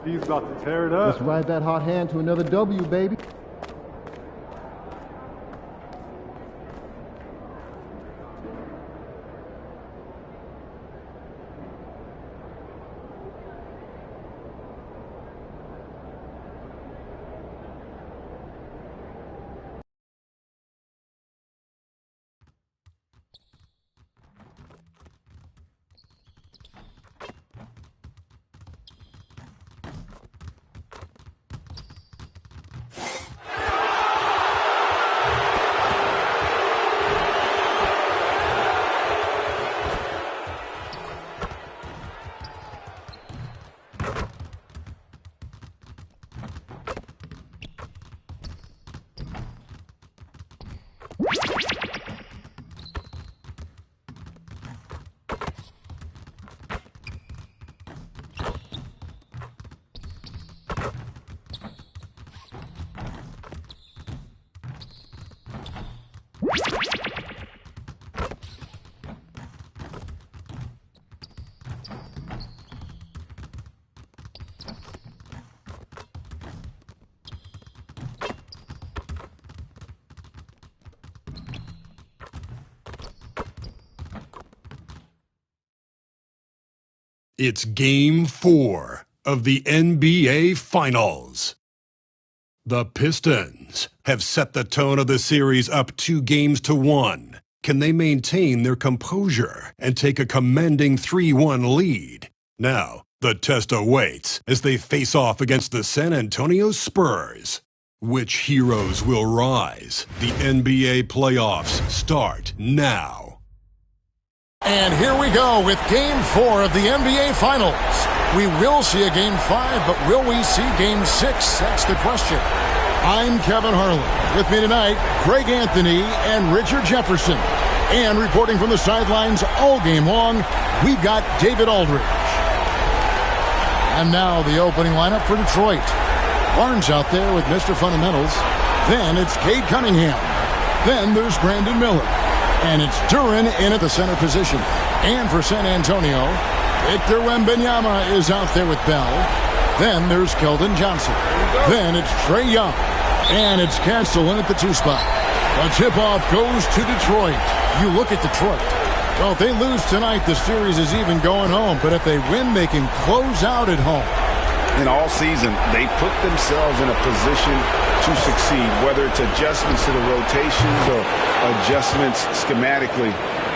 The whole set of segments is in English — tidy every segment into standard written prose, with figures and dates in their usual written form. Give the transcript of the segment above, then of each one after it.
He's about to tear it up. Let's ride that hot hand to another W, baby. It's Game 4 of the NBA Finals. The Pistons have set the tone of the series up 2-1. Can they maintain their composure and take a commanding 3-1 lead? Now, the test awaits as they face off against the San Antonio Spurs. Which heroes will rise? The NBA playoffs start now. And here we go with Game 4 of the NBA Finals. We will see a Game 5, but will we see Game 6? That's the question. I'm Kevin Harlan. With me tonight, Greg Anthony and Richard Jefferson. And reporting from the sidelines all game long, we've got David Aldridge. And now the opening lineup for Detroit. Barnes out there with Mr. Fundamentals. Then it's Cade Cunningham. Then there's Brandon Miller. And it's Duran in at the center position. And for San Antonio, Victor Wembanyama is out there with Bell. Then there's Keldon Johnson. Then it's Trae Young. And it's Castellan at the 2 spot. The tip-off goes to Detroit. You look at Detroit. Well, if they lose tonight, the series is even going home. But if they win, they can close out at home. In all season, they put themselves in a position to succeed, whether it's adjustments to the rotations or adjustments schematically.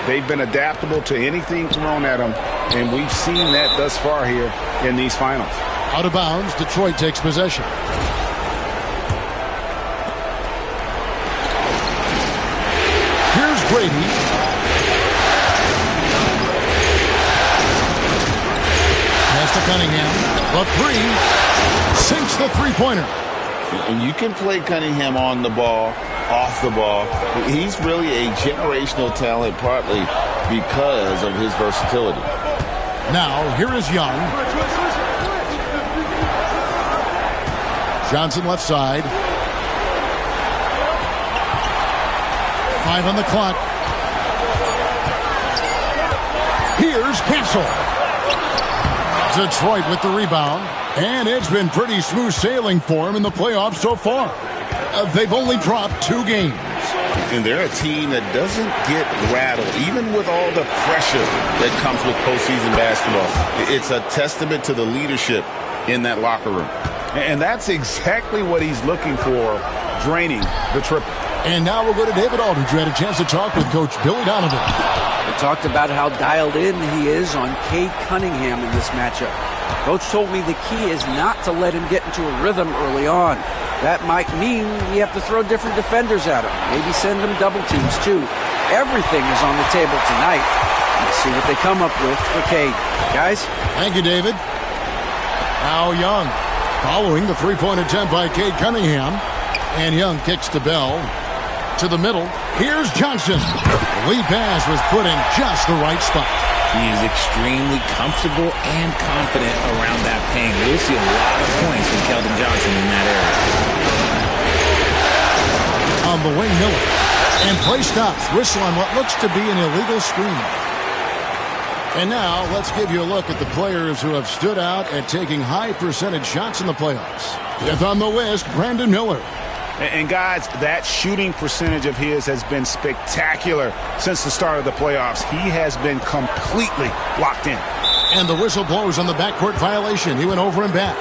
They've been adaptable to anything thrown at them, and we've seen that thus far here in these finals. Out of bounds, Detroit takes possession. Here's Grady. Pass to Cunningham. A 3. Sinks the three-pointer. And you can play Cunningham on the ball off the ball. He's really a generational talent, partly because of his versatility. Now, here is Young. Johnson left side. 5 on the clock. Here's Castle. Detroit with the rebound. And it's been pretty smooth sailing for him in the playoffs so far. They've only dropped 2 games. And they're a team that doesn't get rattled, even with all the pressure that comes with postseason basketball. It's a testament to the leadership in that locker room. And that's exactly what he's looking for, draining the triple. And now we'll go to David Aldridge, who had a chance to talk with Coach Billy Donovan. We talked about how dialed in he is on Cade Cunningham in this matchup. Coach told me the key is not to let him get into a rhythm early on. That might mean we have to throw different defenders at him. Maybe send them double teams, too. Everything is on the table tonight. Let's see what they come up with for Cade. Guys? Thank you, David. Now Young, following the three-point attempt by Cade Cunningham. And Young kicks to Bell. To the middle. Here's Johnson. The lead pass was put in just the right spot. He is extremely comfortable and confident around that paint. We'll see a lot of points from Keldon Johnson in that area. On the wing, Miller. And play stops. Whistle on what looks to be an illegal screen. And now let's give you a look at the players who have stood out at taking high percentage shots in the playoffs. Fifth on the list, Brandon Miller. And guys, that shooting percentage of his has been spectacular since the start of the playoffs. He has been completely locked in. And the whistle blows on the backcourt violation. He went over and back.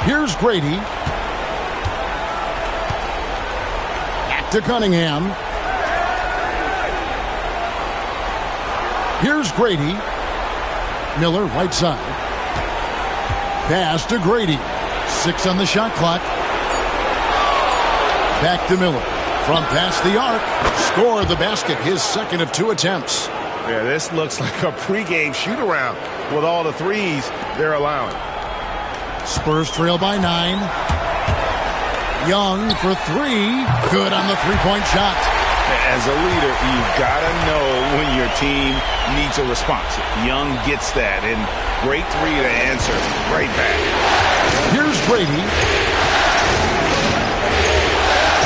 Here's Grady. To Cunningham. Here's Grady. Miller, right side. Pass to Grady. 6 on the shot clock. Back to Miller. From past the arc. Score the basket. His second of 2 attempts. Yeah, this looks like a pregame shoot-around with all the threes they're allowing. Spurs trail by 9. Young for 3. Good on the three-point shot. As a leader, you've got to know when your team needs a response. Young gets that, and great 3 to answer right back. Here's Grady.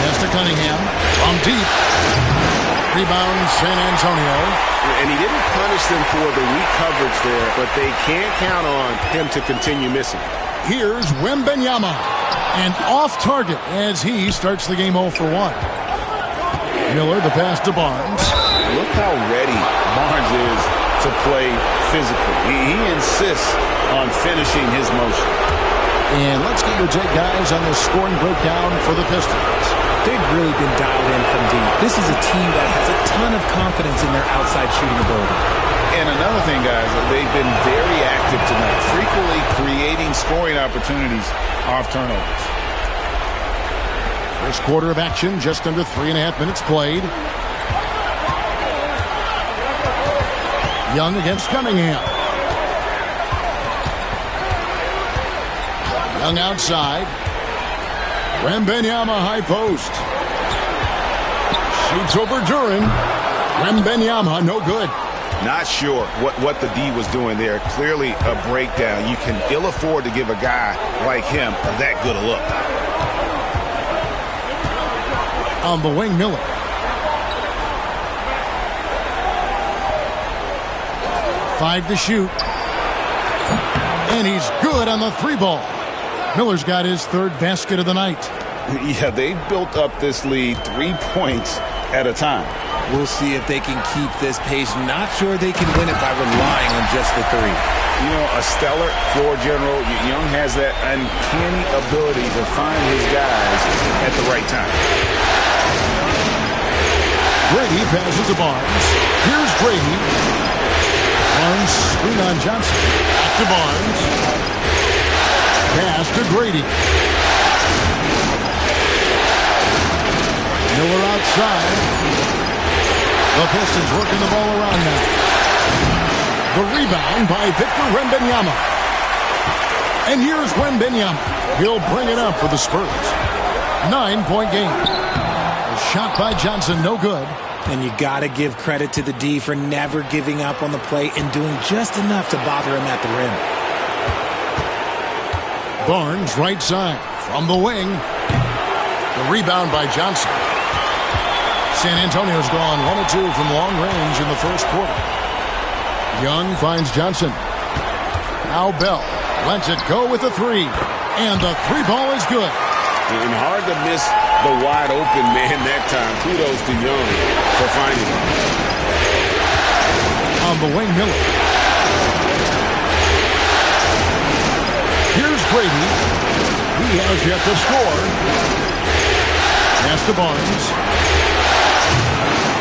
Pass to Cunningham. From deep. Rebound, San Antonio. And he didn't punish them for the weak coverage there, but they can't count on him to continue missing. Here's Wembanyama. And off target as he starts the game 0 for 1. Miller, the pass to Barnes. Look how ready Barnes is to play physically. He insists on finishing his motion. And let's get your take, guys, on the scoring breakdown for the Pistons. They've really been dialed in from deep. This is a team that has a ton of confidence in their outside shooting ability. And another thing, guys, they've been very active tonight, frequently creating scoring opportunities off turnovers. First quarter of action, just under 3.5 minutes played. Young against Cunningham. Young outside. Wembanyama high post. Shoots over Duran. Wembanyama, no good. Not sure what the D was doing there. Clearly a breakdown. You can ill afford to give a guy like him that good a look. On the wing, Miller. Five to shoot. And he's good on the 3-ball. Miller's got his 3rd basket of the night. Yeah, they've built up this lead 3 points at a time. We'll see if they can keep this pace. Not sure they can win it by relying on just the 3. You know, a stellar floor general. Young has that uncanny ability to find his guys at the right time. Grady passes to Barnes. Here's Grady. Barnes screen on Johnson. Back to Barnes. Pass to Grady. Miller outside. The Pistons working the ball around now. The rebound by Victor Wembanyama. And here's Wembanyama. He'll bring it up for the Spurs. 9-point game. A shot by Johnson, no good. And you got to give credit to the D for never giving up on the play and doing just enough to bother him at the rim. Barnes, right side, from the wing. The rebound by Johnson. San Antonio's gone 1 of 2 from long range in the first quarter. Young finds Johnson. Now Bell lets it go with the three. And the three ball is good. And hard to miss the wide open man that time. Kudos to Young for finding him. On the wing, Miller. Here's Brady. He has yet to score. Pass to Barnes.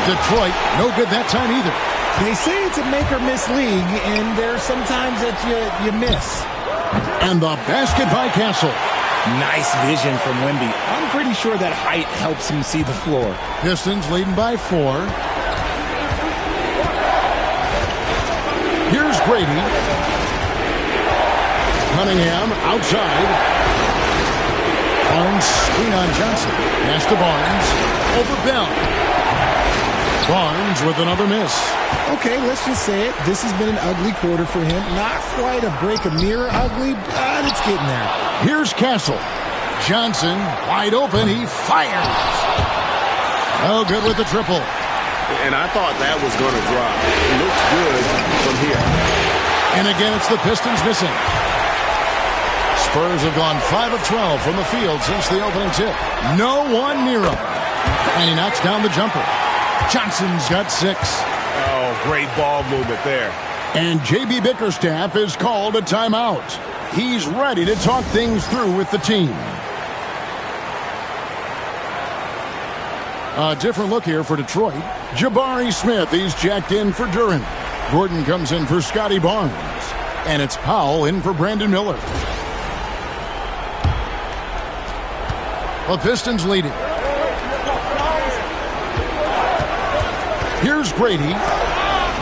Detroit, no good that time either. They say it's a make-or-miss league, and there's sometimes that you miss. And the basket by Castle. Nice vision from Wemby. I'm pretty sure that height helps him see the floor. Pistons leading by 4. Here's Grady. Cunningham outside. Barnes screen on Johnson. Pass to Barnes. Over Bell. Barnes with another miss. Okay, let's just say it. This has been an ugly quarter for him. Not quite a break a mirror ugly, but it's getting there. Here's Castle. Johnson wide open. He fires. Oh, good with the triple. And I thought that was going to drop. It looks good from here. And again, it's the Pistons missing. Spurs have gone 5 of 12 from the field since the opening tip. No one near him. And he knocks down the jumper. Johnson's got 6. Oh, great ball movement there. And J.B. Bickerstaff is called a timeout. He's ready to talk things through with the team. A different look here for Detroit. Jabari Smith, he's jacked in for Duren. Gordon comes in for Scotty Barnes. And it's Powell in for Brandon Miller. The Pistons leading. Here's Grady.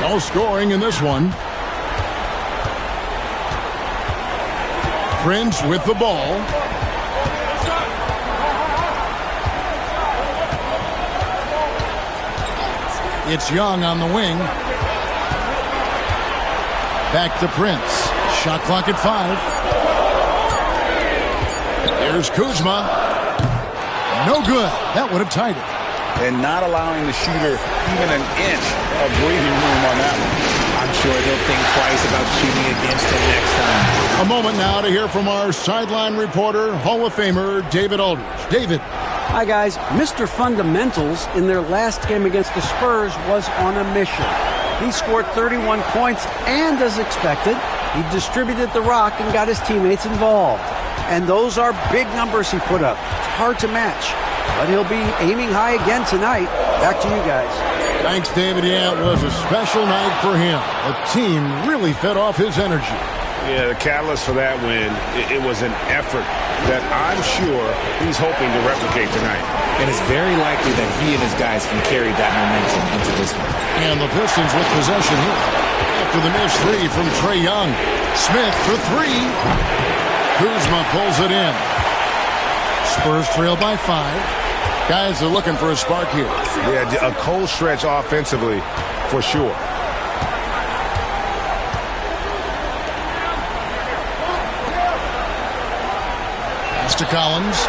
No scoring in this one. Prince with the ball. It's Young on the wing. Back to Prince. Shot clock at 5. There's Kuzma. No good. That would have tied it. And not allowing the shooter even an inch of breathing room on that one. I'm sure they'll think twice about shooting against him next time. A moment now to hear from our sideline reporter, Hall of Famer David Aldridge. David. Hi, guys. Mr. Fundamentals in their last game against the Spurs was on a mission. He scored 31 points, and as expected, he distributed the rock and got his teammates involved. And those are big numbers he put up. It's hard to match. But he'll be aiming high again tonight. Back to you guys. Thanks, David. Yeah, it was a special night for him. The team really fed off his energy. Yeah, the catalyst for that win, it was an effort that I'm sure he's hoping to replicate tonight. And it's very likely that he and his guys can carry that momentum into this one. And the Pistons with possession here. After the missed 3 from Trae Young. Smith for 3. Kuzma pulls it in. Spurs trail by 5. Guys are looking for a spark here. Yeah, a cold stretch offensively for sure. Pass to Collins.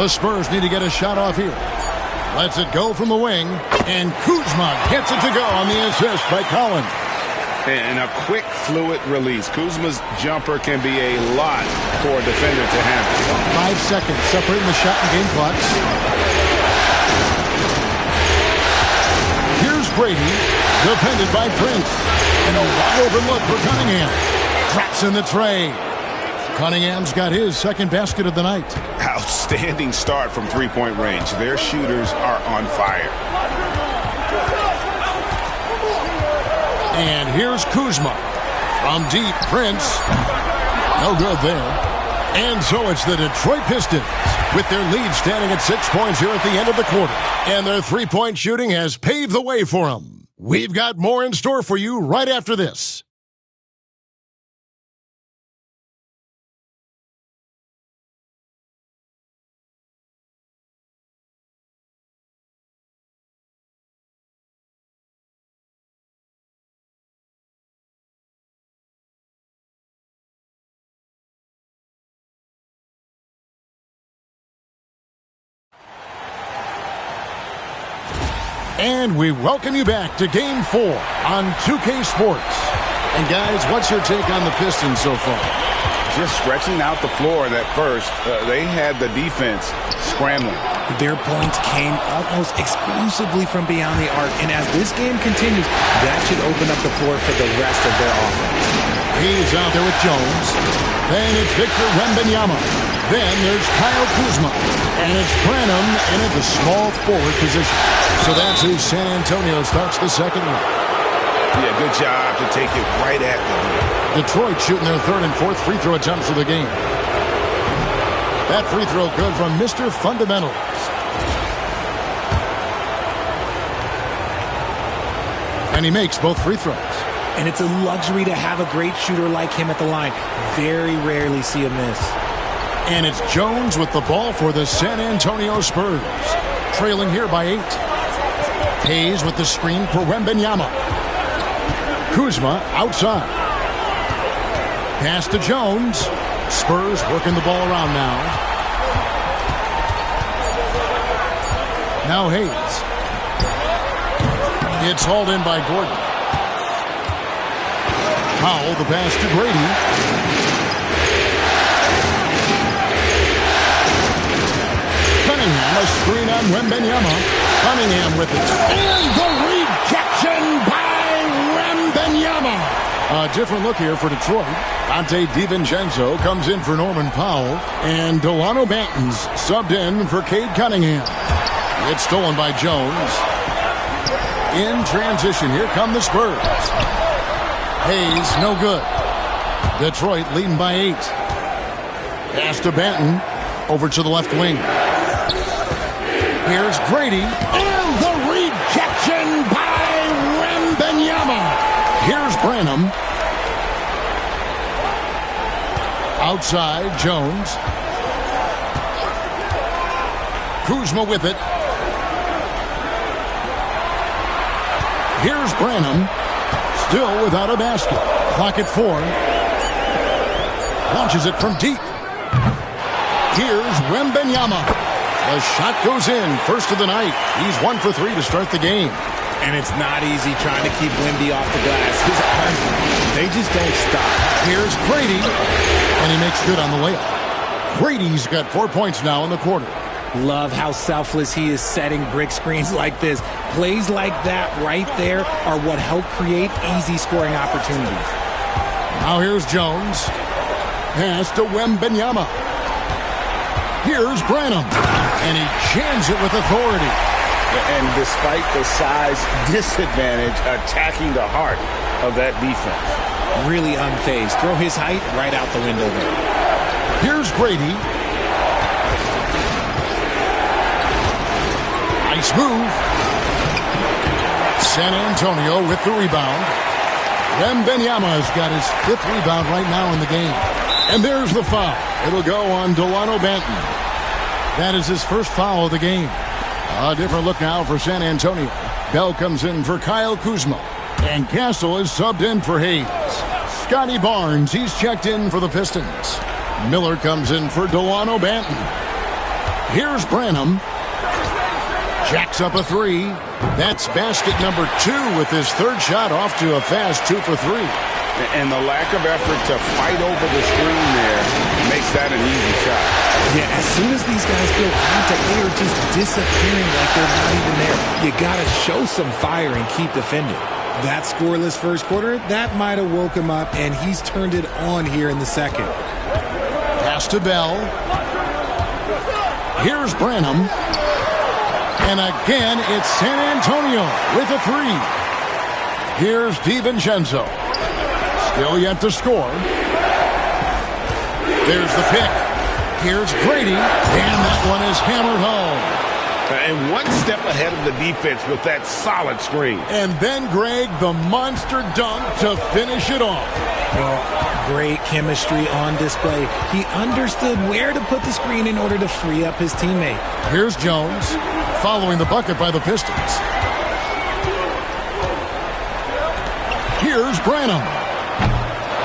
The Spurs need to get a shot off here. Lets it go from the wing. And Kuzma gets it to go on the assist by Collins. And a quick, fluid release. Kuzma's jumper can be a lot for a defender to handle. 5 seconds separating the shot and game clocks. Here's Brady, defended by Prince. And a wide open look for Cunningham. Drops in the tray. Cunningham's got his second basket of the night. Outstanding start from three-point range. Their shooters are on fire. And here's Kuzma. From deep, Prince. No good there. And so it's the Detroit Pistons with their lead standing at 6 points here at the end of the quarter. And their three-point shooting has paved the way for them. We've got more in store for you right after this. And we welcome you back to Game 4 on 2K Sports. And guys, what's your take on the Pistons so far? Just stretching out the floor that first. They had the defense scrambling. Their points came almost exclusively from beyond the arc. And as this game continues, that should open up the floor for the rest of their offense. He's out there with Jones. Then it's Victor Wembanyama. Then there's Kyle Kuzma. And it's Branham in at the small forward position. So that's who San Antonio starts the second one. Yeah, good job to take it right at them. Detroit shooting their third and fourth free throw attempts of the game. That free throw good from Mr. Fundamentals. And he makes both free throws. And it's a luxury to have a great shooter like him at the line. Very rarely see a miss. And it's Jones with the ball for the San Antonio Spurs. Trailing here by 8. Hayes with the screen for Wembanyama. Kuzma outside. Pass to Jones. Spurs working the ball around now. Now Hayes. It's hauled in by Gordon. Powell, the pass to Grady. Cunningham, a screen on Wembanyama. Cunningham with it. And the rejection by Wembanyama. A different look here for Detroit. Ante DiVincenzo comes in for Norman Powell. And Delano Banton's subbed in for Cade Cunningham. It's stolen by Jones. In transition, here come the Spurs. Hayes, no good. Detroit leading by 8. Pass to Banton. Over to the left wing. Here's Grady. And the rejection by Wembanyama. Here's Branham. Outside, Jones. Kuzma with it. Here's Branham. Still without a basket. Clock at 4. Launches it from deep. Here's Wembanyama. The shot goes in. First of the night. He's 1 for 3 to start the game. And it's not easy trying to keep Wemby off the glass. His arms, they just don't stop. Here's Grady. And he makes good on the layup. Grady's got 4 points now in the quarter. Love how selfless he is setting brick screens like this. Plays like that right there are what help create easy scoring opportunities. Now here's Jones. Pass to Wembanyama. Here's Branham. And he jams it with authority. And despite the size disadvantage, attacking the heart of that defense. Really unfazed. Throw his height right out the window there. Here's Grady. Nice move. San Antonio with the rebound. Wembanyama's got his 5th rebound right now in the game. And there's the foul. It'll go on Delano Banton. That is his first foul of the game. A different look now for San Antonio. Bell comes in for Kyle Kuzma. And Castle is subbed in for Hayes. Scotty Barnes, he's checked in for the Pistons. Miller comes in for Delano Banton. Here's Branham. Jacks up a 3. That's basket number 2 with his 3rd shot off to a fast 2 for 3. And the lack of effort to fight over the screen there makes that an easy shot. Yeah, as soon as these guys feel contact, they are just disappearing like they're not even there. You got to show some fire and keep defending. That scoreless first quarter, that might have woke him up, and he's turned it on here in the second. Pass to Bell. Here's Branham. And again, it's San Antonio with a 3. Here's DiVincenzo. Still yet to score. There's the pick. Here's Grady, and that one is hammered home. And one step ahead of the defense with that solid screen. And then, Greg, the monster dunk to finish it off. Great chemistry on display. He understood where to put the screen in order to free up his teammate. Here's Jones, following the bucket by the Pistons. Here's Branham.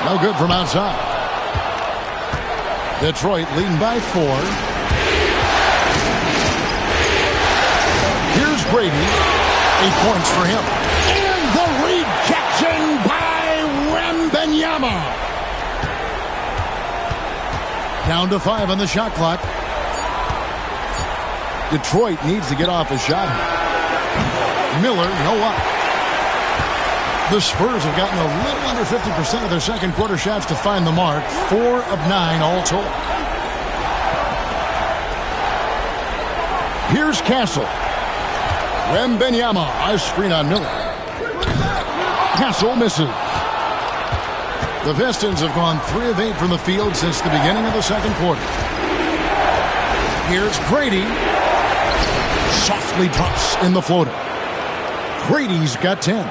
No good from outside. Detroit leading by 4. Here's Brady. 8 points for him. And the rejection by Wembanyama. Down to 5 on the shot clock. Detroit needs to get off a shot. Miller, no up. The Spurs have gotten a little under 50% of their second quarter shots to find the mark. 4 of 9 all told. Here's Castle. Wembanyama, a screen on Miller. Castle misses. The Pistons have gone 3 of 8 from the field since the beginning of the second quarter. Here's Grady. Softly drops in the floater. Grady's got 10.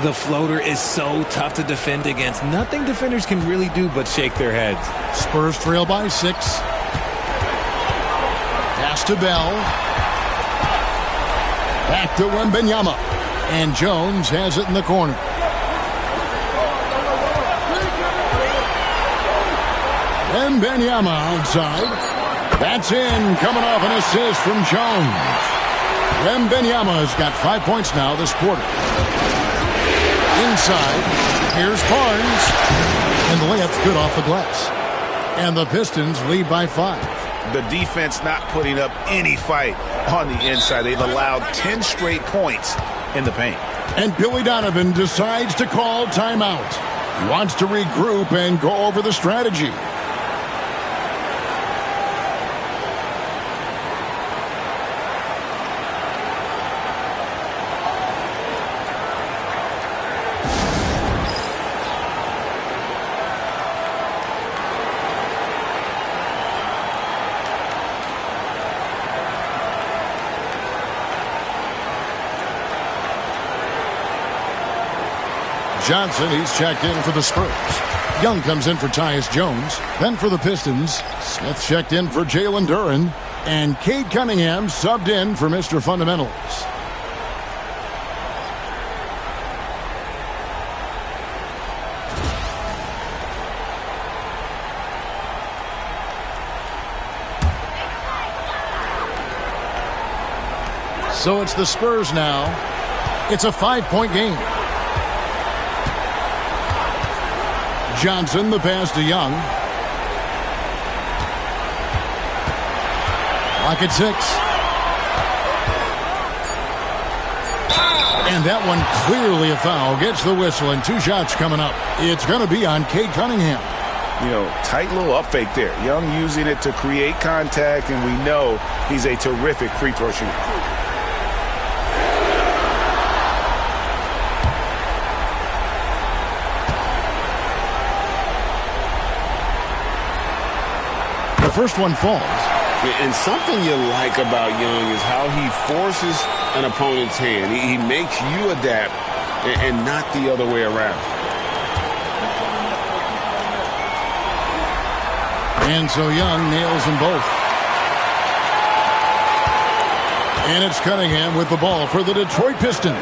The floater is so tough to defend against. Nothing defenders can really do but shake their heads. Spurs trail by 6. Pass to Bell. Back to Wembanyama. And Jones has it in the corner. Wembanyama outside. That's in. Coming off an assist from Jones. Wembanyama's got 5 points now this quarter. Inside, here's Barnes, and the layup's good off the glass. And the Pistons lead by 5. The defense not putting up any fight on the inside. They've allowed 10 straight points in the paint. And Billy Donovan decides to call timeout. He wants to regroup and go over the strategy. Johnson, he's checked in for the Spurs. Young comes in for Tyus Jones. Then for the Pistons, Smith checked in for Jalen Duren. And Cade Cunningham subbed in for Mr. Fundamentals. So it's the Spurs now. It's a 5-point game. Johnson, the pass to Young. Clock at 6. And that one clearly a foul. Gets the whistle and 2 shots coming up. It's going to be on Cade Cunningham. You know, tight little up fake there. Young using it to create contact, and we know he's a terrific free throw shooter. The first one falls. And something you like about Young is how he forces an opponent's hand. He makes you adapt and not the other way around. And so Young nails them both. And it's Cunningham with the ball for the Detroit Pistons.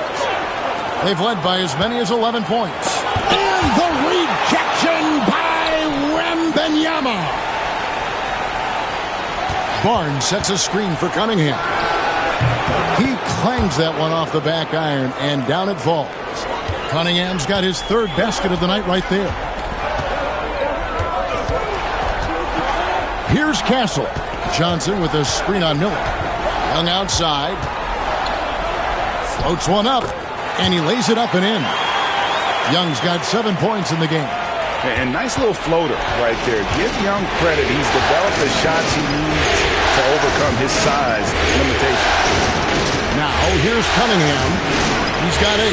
They've led by as many as 11 points. And the rejection by Wembanyama. Barnes sets a screen for Cunningham. He clangs that one off the back iron, and down it falls. Cunningham's got his 3rd basket of the night right there. Here's Castle. Johnson with a screen on Miller. Young outside. Floats one up, and he lays it up and in. Young's got 7 points in the game. And nice little floater right there. Give Young credit. He's developed the shots he needs to overcome his size limitations. Now, here's Cunningham. He's got 8.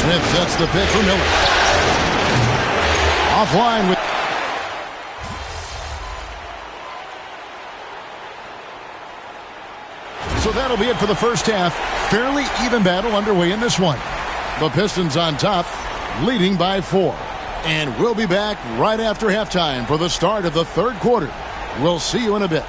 Smith sets the pick for Miller. Offline with... So that'll be it for the first half. Fairly even battle underway in this one. The Pistons on top, leading by 4. And we'll be back right after halftime for the start of the third quarter. We'll see you in a bit.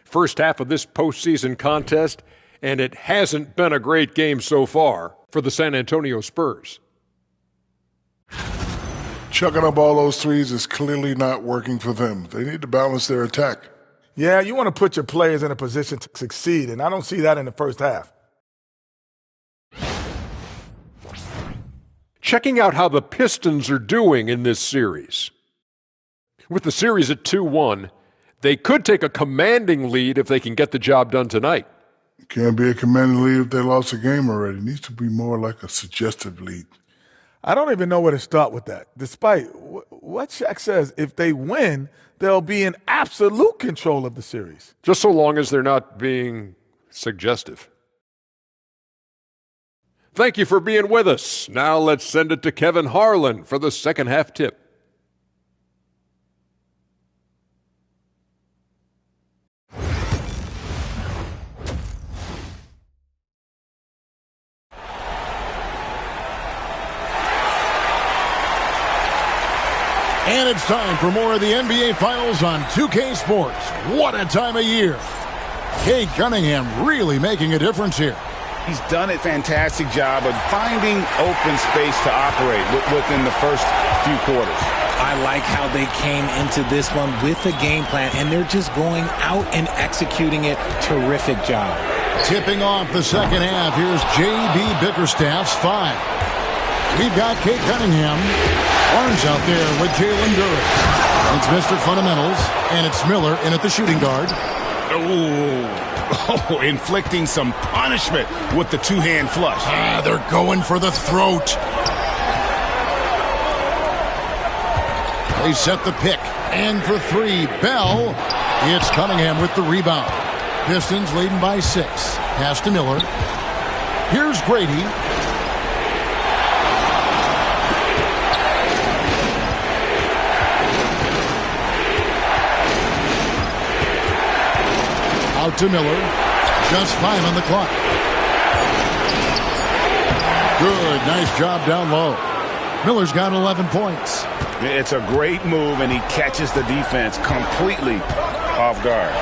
First half of this postseason contest, and it hasn't been a great game so far for the San Antonio Spurs. Chucking up all those threes is clearly not working for them. They need to balance their attack. Yeah, you want to put your players in a position to succeed, and I don't see that in the first half. Checking out how the Pistons are doing in this series. With the series at 2-1, they could take a commanding lead if they can get the job done tonight. It can't be a commanding lead if they lost a game already. It needs to be more like a suggestive lead. I don't even know where to start with that. Despite what Shaq says, if they win, they'll be in absolute control of the series. Just so long as they're not being suggestive. Thank you for being with us. Now let's send it to Kevin Harlan for the second half tip. And it's time for more of the NBA Finals on 2K Sports. What a time of year. Cade Cunningham really making a difference here. He's done a fantastic job of finding open space to operate within the first few quarters. I like how they came into this one with a game plan, and they're just going out and executing it. Terrific job. Tipping off the second half, here's J.B. Bickerstaff's 5. We've got Cade Cunningham. Barnes out there with Jalen Duren. It's Mr. Fundamentals, and it's Miller in at the shooting guard. Oh, inflicting some punishment with the two-hand flush. They're going for the throat. They set the pick. And for 3, Bell. It's Cunningham with the rebound. Pistons leading by 6. Pass to Miller. Here's Grady. Out to Miller. Just 5 on the clock. Good. Nice job down low. Miller's got 11 points. It's a great move, and he catches the defense completely off guard.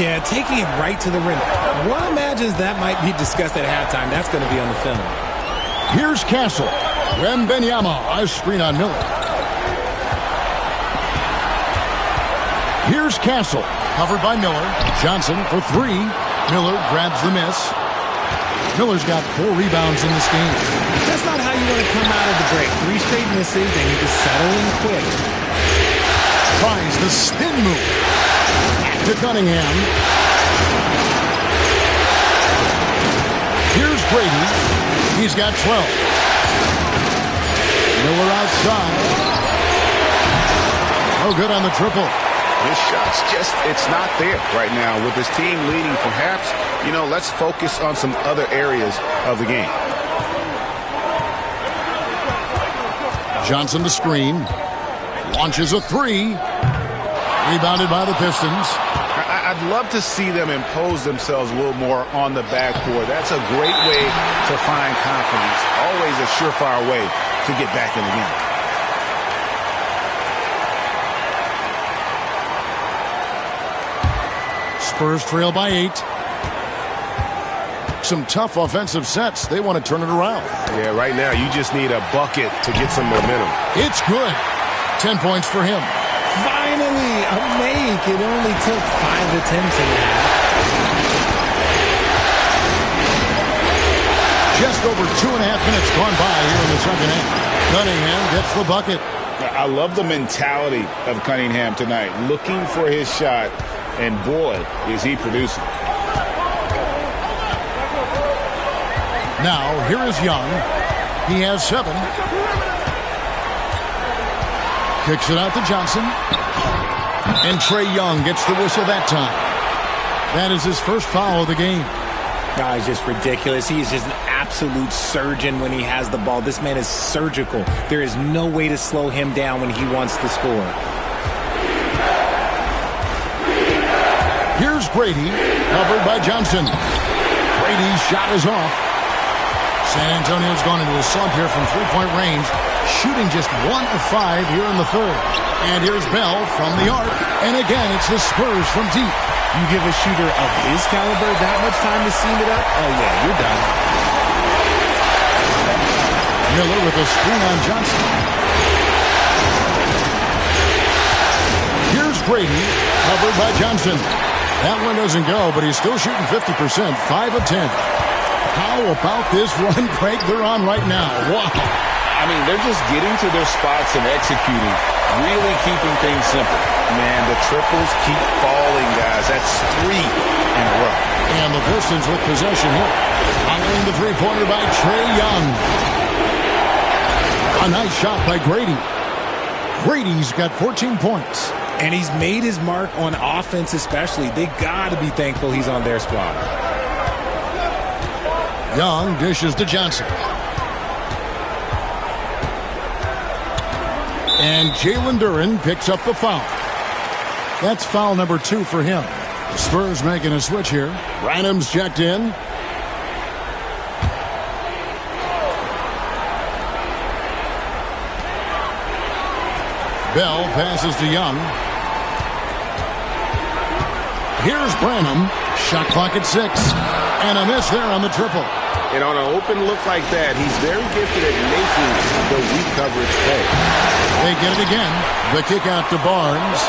Yeah, taking it right to the rim. One imagines that might be discussed at halftime. That's going to be on the film. Here's Castle. Wembenyama, a screen on Miller. Here's Castle. Covered by Miller. Johnson for 3. Miller grabs the miss. Miller's got 4 rebounds in this game. That's not how you want to come out of the break. 3 straight misses. They need to settle in quick. Tries the spin move. Back to Cunningham. Here's Grady. He's got 12. Miller outside. No good on the triple. His shot's it's not there right now. With his team leading, perhaps, let's focus on some other areas of the game. Johnson the screen. Launches a 3. Rebounded by the Pistons. I'd love to see them impose themselves a little more on the backboard. That's a great way to find confidence. Always a surefire way to get back in the game. Spurs trail by 8. Some tough offensive sets. They want to turn it around. Yeah, right now you just need a bucket to get some momentum. It's good. 10 points for him. Finally, a make. It only took 5 attempts in that. Just over 2.5 minutes gone by here in the second half. Cunningham gets the bucket. I love the mentality of Cunningham tonight. Looking for his shot. And boy, is he producing. Now, here is Young. He has 7. Kicks it out to Johnson. And Trae Young gets the whistle that time. That is his first foul of the game. Oh, he's just ridiculous. He is just an absolute surgeon when he has the ball. This man is surgical. There is no way to slow him down when he wants to score. Here's Grady, covered by Johnson. Grady's shot is off. San Antonio's gone into a slump here from three-point range, shooting just 1 of 5 here in the third. And here's Bell from the arc. And again, it's the Spurs from deep. You give a shooter of his caliber that much time to seam it up? Oh, yeah, you're done. Miller with a screen on Johnson. Here's Grady, covered by Johnson. That one doesn't go, but he's still shooting 50%, 5 of 10. How about this run break they're on right now? Wow. I mean, they're just getting to their spots and executing, really keeping things simple. Man, the triples keep falling, guys. That's 3 in a row. And the Pistons with possession here. Following the three-pointer by Trae Young. A nice shot by Grady. Grady's got 14 points. And he's made his mark on offense especially. They got to be thankful he's on their squad. Young dishes to Johnson. And Jalen Duren picks up the foul. That's foul number 2 for him. The Spurs making a switch here. Branham's checked in. Bell passes to Young. Here's Branham. Shot clock at 6. And a miss there on the triple. And on an open look like that, he's very gifted at making the weak coverage pay. They get it again. The kick out to Barnes.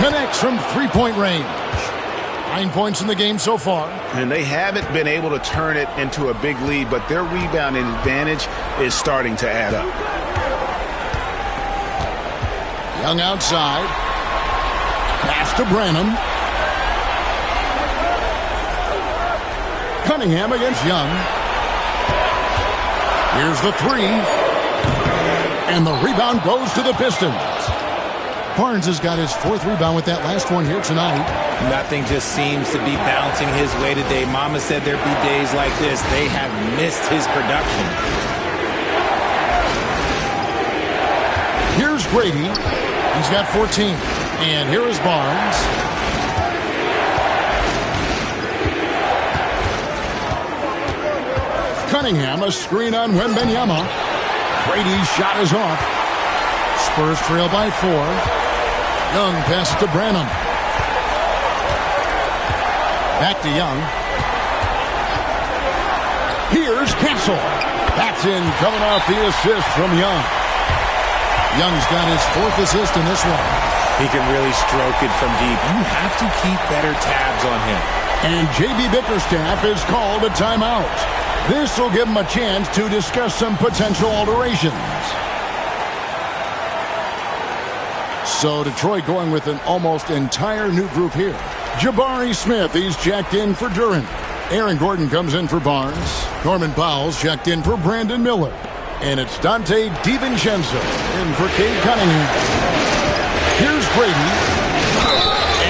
Connects from three-point range. 9 points in the game so far. And they haven't been able to turn it into a big lead, but their rebounding advantage is starting to add up. Young outside. Pass to Branham. Cunningham against Young. Here's the 3. And the rebound goes to the Pistons. Barnes has got his 4th rebound with that last one here tonight. Nothing just seems to be bouncing his way today. Mama said there'd be days like this. They have missed his production. Here's Grady. He's got 14. And here is Barnes. Cunningham, a screen on Wembanyama. Brady's shot is off. Spurs trail by 4. Young passes to Branham. Back to Young. Here's Castle. That's in, coming off the assist from Young. Young's got his 4th assist in this one. He can really stroke it from deep. You have to keep better tabs on him. And J.B. Bickerstaff is called a timeout. This will give him a chance to discuss some potential alterations. So Detroit going with an almost entire new group here. Jabari Smith, he's checked in for Duren. Aaron Gordon comes in for Barnes. Norman Powell's checked in for Brandon Miller. And it's Dante DiVincenzo in for Cade Cunningham. Here's Grady.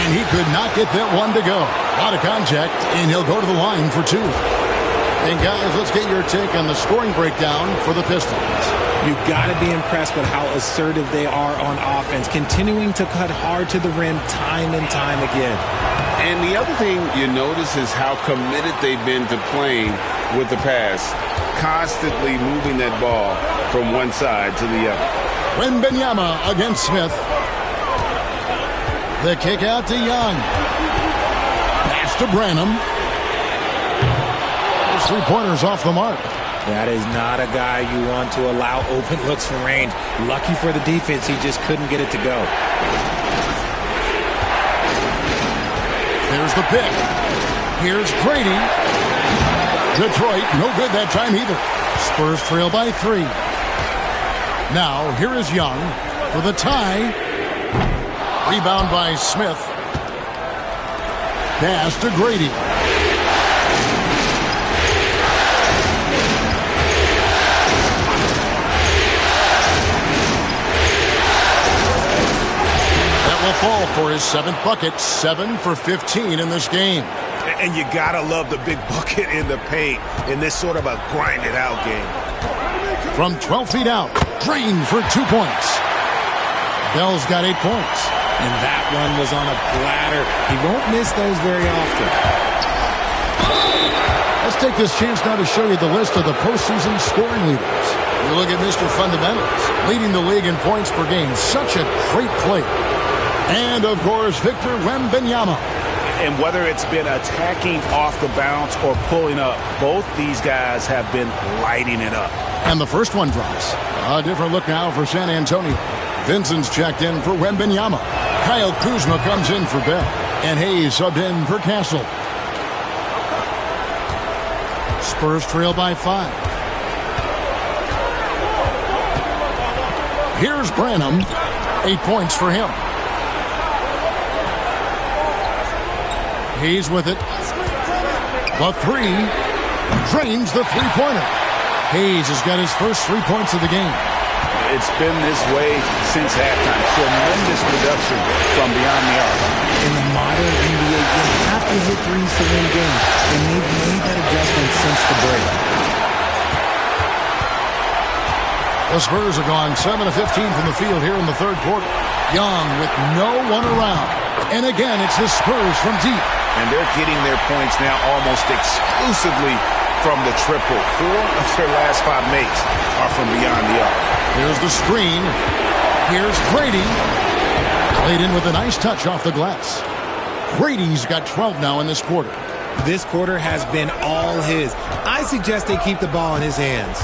And he could not get that one to go. Out of contact, and he'll go to the line for 2. And guys, let's get your take on the scoring breakdown for the Pistons. You've got to be impressed with how assertive they are on offense, continuing to cut hard to the rim time and time again. And the other thing you notice is how committed they've been to playing with the pass, constantly moving that ball from one side to the other. Wembanyama against Smith. The kick out to Young. Pass to Branham. His 3-pointers off the mark. That is not a guy you want to allow open looks from range. Lucky for the defense, he just couldn't get it to go. There's the pick. Here's Grady. Detroit, no good that time either. Spurs trail by 3. Now, here is Young for the tie. Rebound by Smith. Pass to Grady. fall for his 7th bucket, 7 for 15 in this game. And you gotta love the big bucket in the paint in this sort of a grinded-out game. From 12 feet out, drained for 2 points. Bell's got 8 points. And that one was on a platter. He won't miss those very often. Let's take this chance now to show you the list of the postseason scoring leaders. You look at Mr. Fundamentals, leading the league in points per game. Such a great player. And, of course, Victor Wembanyama. And whether it's been attacking off the bounce or pulling up, both these guys have been lighting it up. And the first one drops. A different look now for San Antonio. Vincent's checked in for Wembanyama. Kyle Kuzma comes in for Bell. And Hayes subbed in for Castle. Spurs trail by 5. Here's Branham. 8 points for him. Hayes with it. The 3. Drains the three-pointer. Hayes has got his first 3 points of the game. It's been this way since halftime. Tremendous production from beyond the arc. In the modern NBA, you have to hit threes to win games, and they've made that adjustment since the break. The Spurs are gone 7 of 15 from the field here in the third quarter. Young with no one around. And again, it's the Spurs from deep. And they're getting their points now almost exclusively from the triple. 4 of their last 5 makes are from beyond the arc. Here's the screen. Here's Grady. Played in with a nice touch off the glass. Grady's got 12 now in this quarter. This quarter has been all his. I suggest they keep the ball in his hands.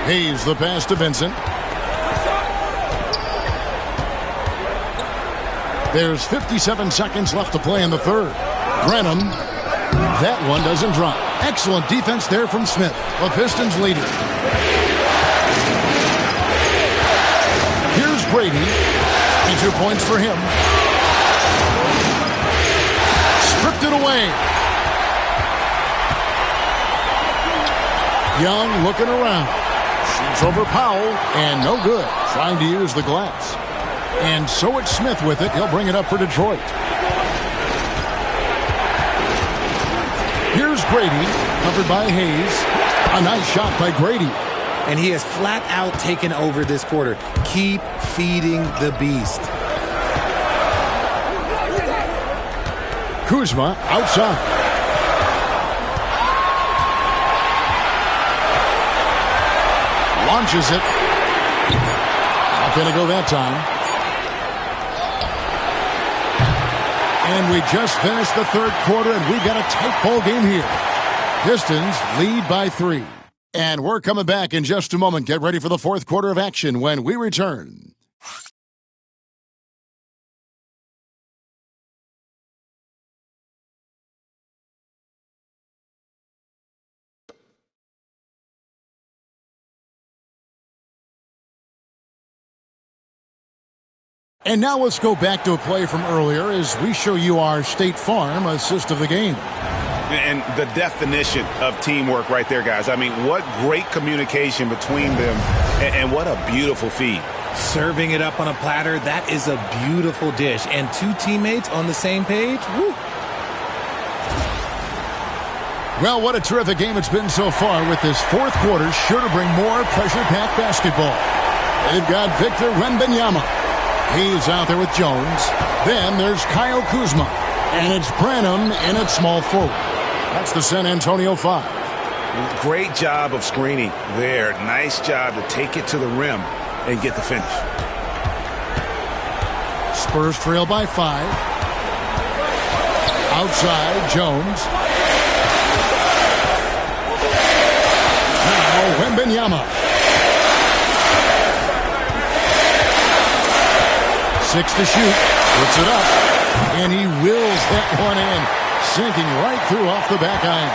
Hayes the pass to Vincent. There's 57 seconds left to play in the third. Branham. That one doesn't drop. Excellent defense there from Smith. The Pistons leader. Here's Grady. And 2 points for him. Stripped it away. Young looking around. Shoots over Powell. And no good. Trying to use the glass. And so it's Smith with it. He'll bring it up for Detroit. Here's Grady, covered by Hayes. A nice shot by Grady. And he has flat out taken over this quarter. Keep feeding the beast. Kuzma outside. Launches it. Not going to go that time. And we just finished the third quarter, and we've got a tight ball game here. Pistons lead by 3. And we're coming back in just a moment. Get ready for the fourth quarter of action when we return. And now let's go back to a play from earlier as we show you our State Farm assist of the game. And the definition of teamwork right there, guys. I mean, what great communication between them, and what a beautiful feed. Serving it up on a platter, that is a beautiful dish. And 2 teammates on the same page, woo. Well, what a terrific game it's been so far, with this fourth quarter sure to bring more pressure-packed basketball. They've got Victor Wembanyama. He's out there with Jones. Then there's Kyle Kuzma. And it's Branham in at small forward. That's the San Antonio 5. Great job of screening there. Nice job to take it to the rim and get the finish. Spurs trail by 5. Outside, Jones. Now, Wembanyama. 6 to shoot. Puts it up. And he wills that one in. Sinking right through off the back iron.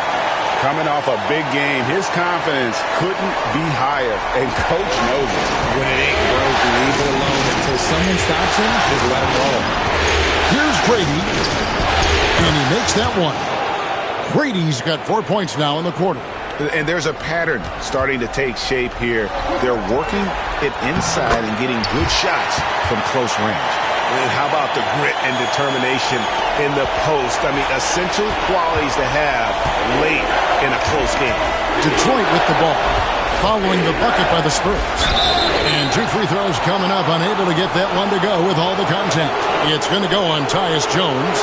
Coming off a big game, his confidence couldn't be higher. And Coach knows it. When it ain't broke, leave it alone until someone stops him. Just let him roll. Here's Grady. And he makes that one. Grady's got 4 points now in the quarter. And there's a pattern starting to take shape here. They're working it inside and getting good shots from close range. And how about the grit and determination in the post? I mean, essential qualities to have late in a close game. Detroit with the ball, following the bucket by the Spurs. And 2 free throws coming up, unable to get that one to go with all the contact. It's going to go on Tyus Jones.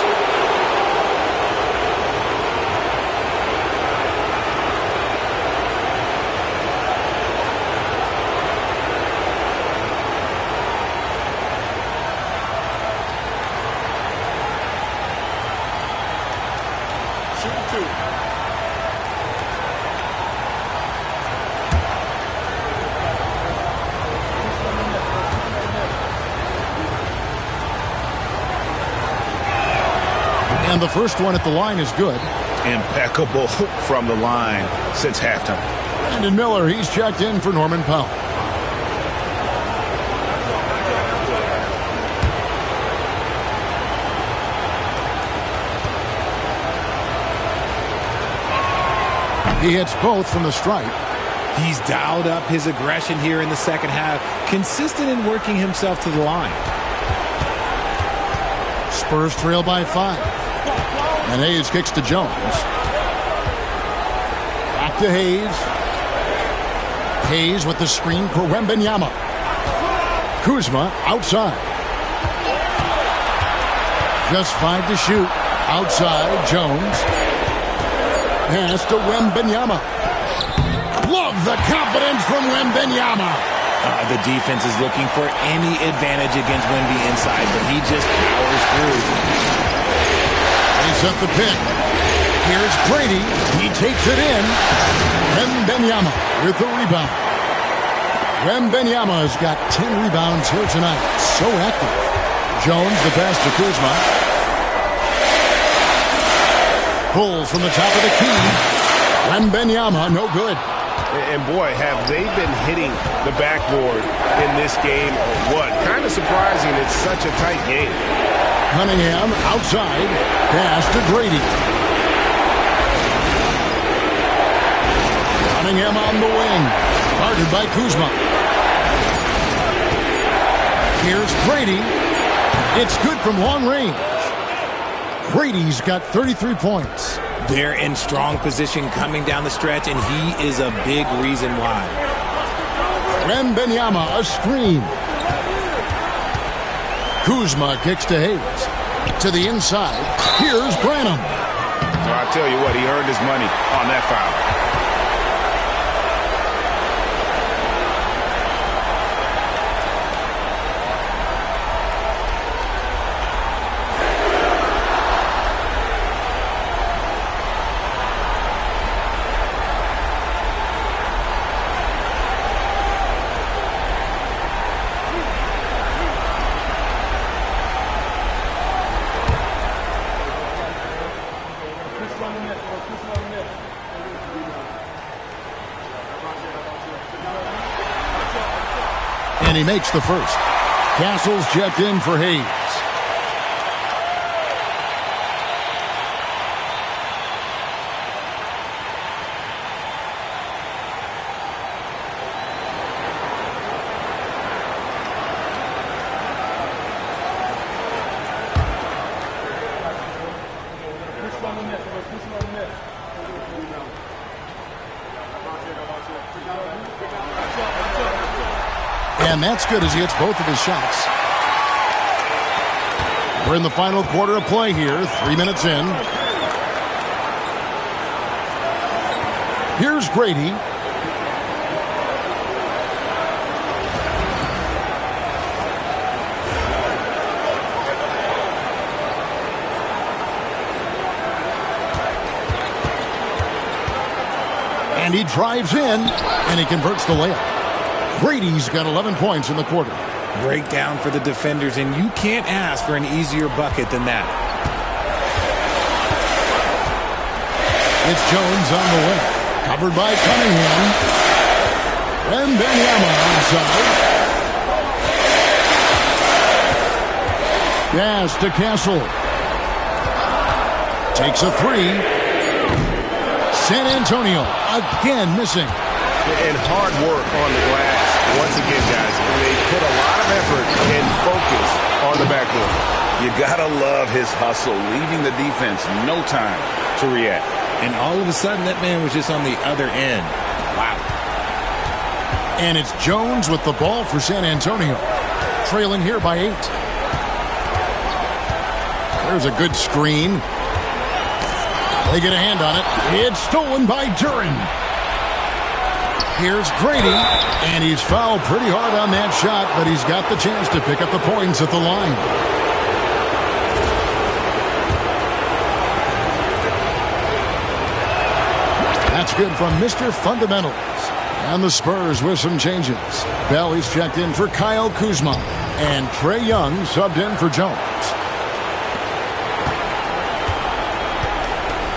And the first one at the line is good. Impeccable from the line since halftime. Brandon Miller, he's checked in for Norman Powell. He hits both from the stripe. He's dialed up his aggression here in the second half, consistent in working himself to the line. Spurs trail by 5. And Hayes kicks to Jones. Back to Hayes. Hayes with the screen for Wembanyama. Kuzma outside. Just 5 to shoot. Outside, Jones. Pass to Wembanyama. Love the confidence from Wembanyama. The defense is looking for any advantage against Wemby inside, but he just powers through. They set the pick. Here's Brady. He takes it in. Wembanyama with the rebound. Wembanyama has got 10 rebounds here tonight. So active. Jones, the pass to Kuzma. Pulls from the top of the key. Wembanyama, no good. And boy, have they been hitting the backboard in this game or what? Kind of surprising. It's such a tight game. Cunningham outside. Pass to Grady. Cunningham on the wing. Guarded by Kuzma. Here's Grady. It's good from long range. Grady's got 33 points. They're in strong position coming down the stretch, and he is a big reason why. Wembanyama, a screen. Kuzma kicks to Hayes. To the inside. Here's Branham. So I tell you what, he earned his money on that foul. And he makes the first. Castle's checked in for Hayes. And that's good as he hits both of his shots. We're in the final quarter of play here, 3 minutes in. Here's Grady. And he drives in, and he converts the layup. Brady's got 11 points in the quarter. Breakdown for the defenders, and you can't ask for an easier bucket than that. It's Jones on the way. Covered by Cunningham. Wembanyama outside. Pass to Castle. Takes a three. San Antonio again missing. And hard work on the glass. Once again, guys, they put a lot of effort and focus on the backboard. You got to love his hustle, leaving the defense no time to react. And all of a sudden, that man was just on the other end. Wow. And it's Jones with the ball for San Antonio. Trailing here by 8. There's a good screen. They get a hand on it. It's stolen by Duran. Here's Grady, and he's fouled pretty hard on that shot, but he's got the chance to pick up the points at the line. That's good from Mr. Fundamentals. And the Spurs with some changes. Bell is checked in for Kyle Kuzma, and Trae Young subbed in for Jones.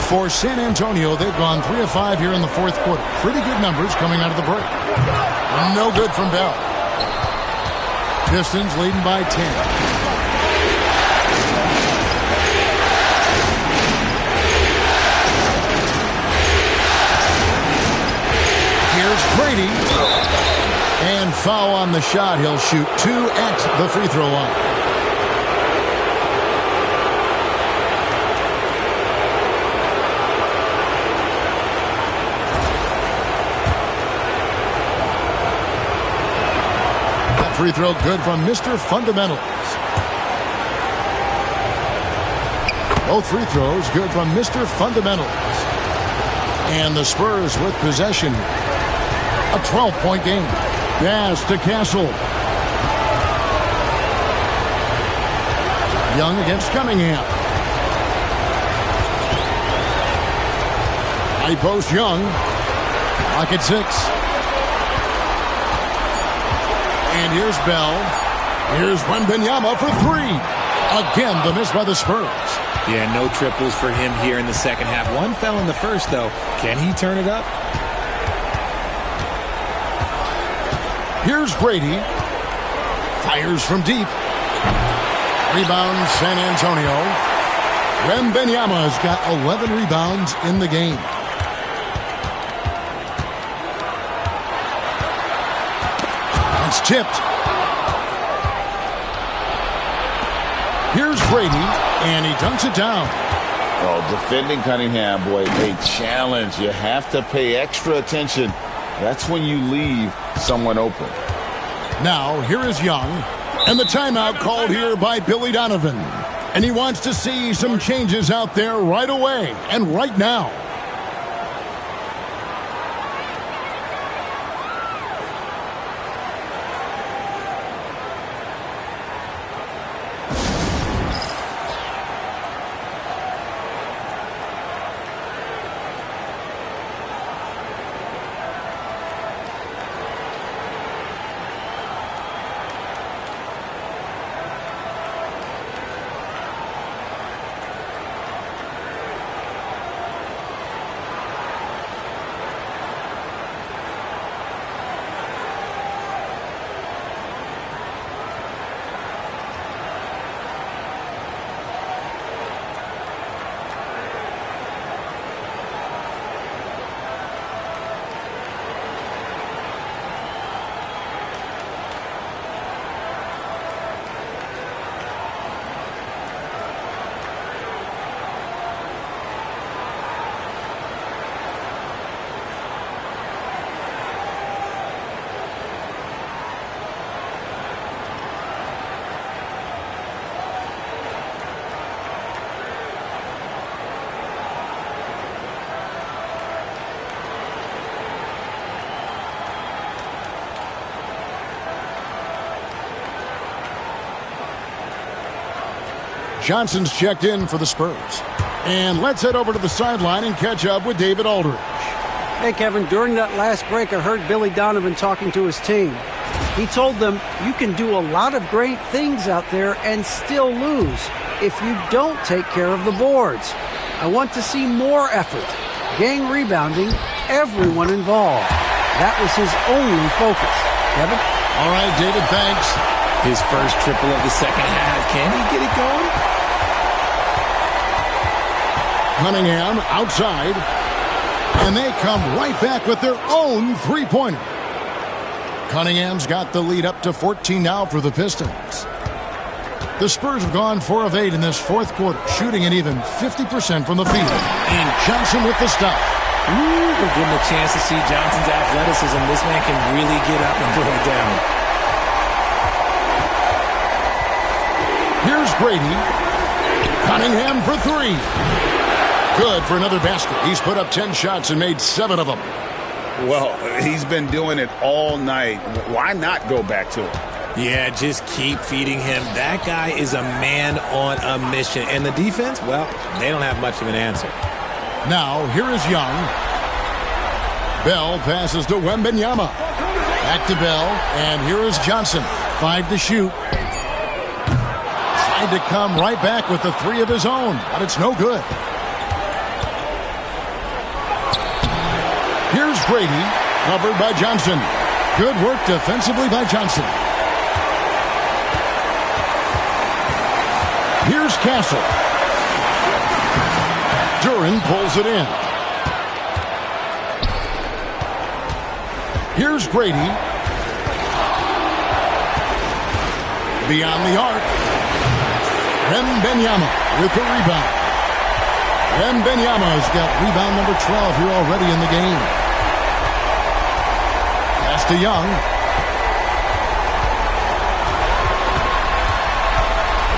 For San Antonio, they've gone 3 of 5 here in the fourth quarter. Pretty good numbers coming out of the break. No good from Bell. Pistons leading by 10. Here's Brady. And foul on the shot. He'll shoot 2 at the free throw line. Free throw good from Mr. Fundamentals. Both free throws good from Mr. Fundamentals. And the Spurs with possession. A 12-point game. Pass to Castle. Young against Cunningham. High post Young. Lock at 6. And here's Bell. Here's Wembanyama for 3. Again, the miss by the Spurs. Yeah, no triples for him here in the second half. One fell in the first, though. Can he turn it up? Here's Brady. Fires from deep. Rebound, San Antonio. Wembanyama's got 11 rebounds in the game. It's tipped. Here's Brady, and he dunks it down. Oh, defending Cunningham, boy, a challenge. You have to pay extra attention. That's when you leave someone open. Now, here is Young, and the timeout called here by Billy Donovan. And he wants to see some changes out there right away and right now. Johnson's checked in for the Spurs. And let's head over to the sideline and catch up with David Aldridge. Hey, Kevin, during that last break, I heard Billy Donovan talking to his team. He told them, you can do a lot of great things out there and still lose if you don't take care of the boards. I want to see more effort, gang rebounding, everyone involved. That was his only focus. Kevin? All right, David, thanks. His first triple of the second half. Can he get it going? Cunningham outside. And they come right back with their own three-pointer. Cunningham's got the lead up to 14 now for the Pistons. The Spurs have gone 4 of 8 in this fourth quarter, shooting an even 50% from the field. And Johnson with the stuff. Ooh, we're getting a chance to see Johnson's athleticism. This man can really get up and throw it down. Here's Grady. Cunningham for 3. Good for another basket. He's put up 10 shots and made 7 of them. Well, he's been doing it all night. Why not go back to it? Yeah, just keep feeding him. That guy is a man on a mission. And the defense, well, they don't have much of an answer. Now, here is Young. Bell passes to Wembanyama. Back to Bell, and here is Johnson. 5 to shoot. Tried to come right back with the 3 of his own, but it's no good. Here's Grady, covered by Johnson. Good work defensively by Johnson. Here's Castle. Duran pulls it in. Here's Grady. Beyond the arc. Wembanyama with the rebound. Wembanyama's got rebound number 12 here already in the game. Pass to Young.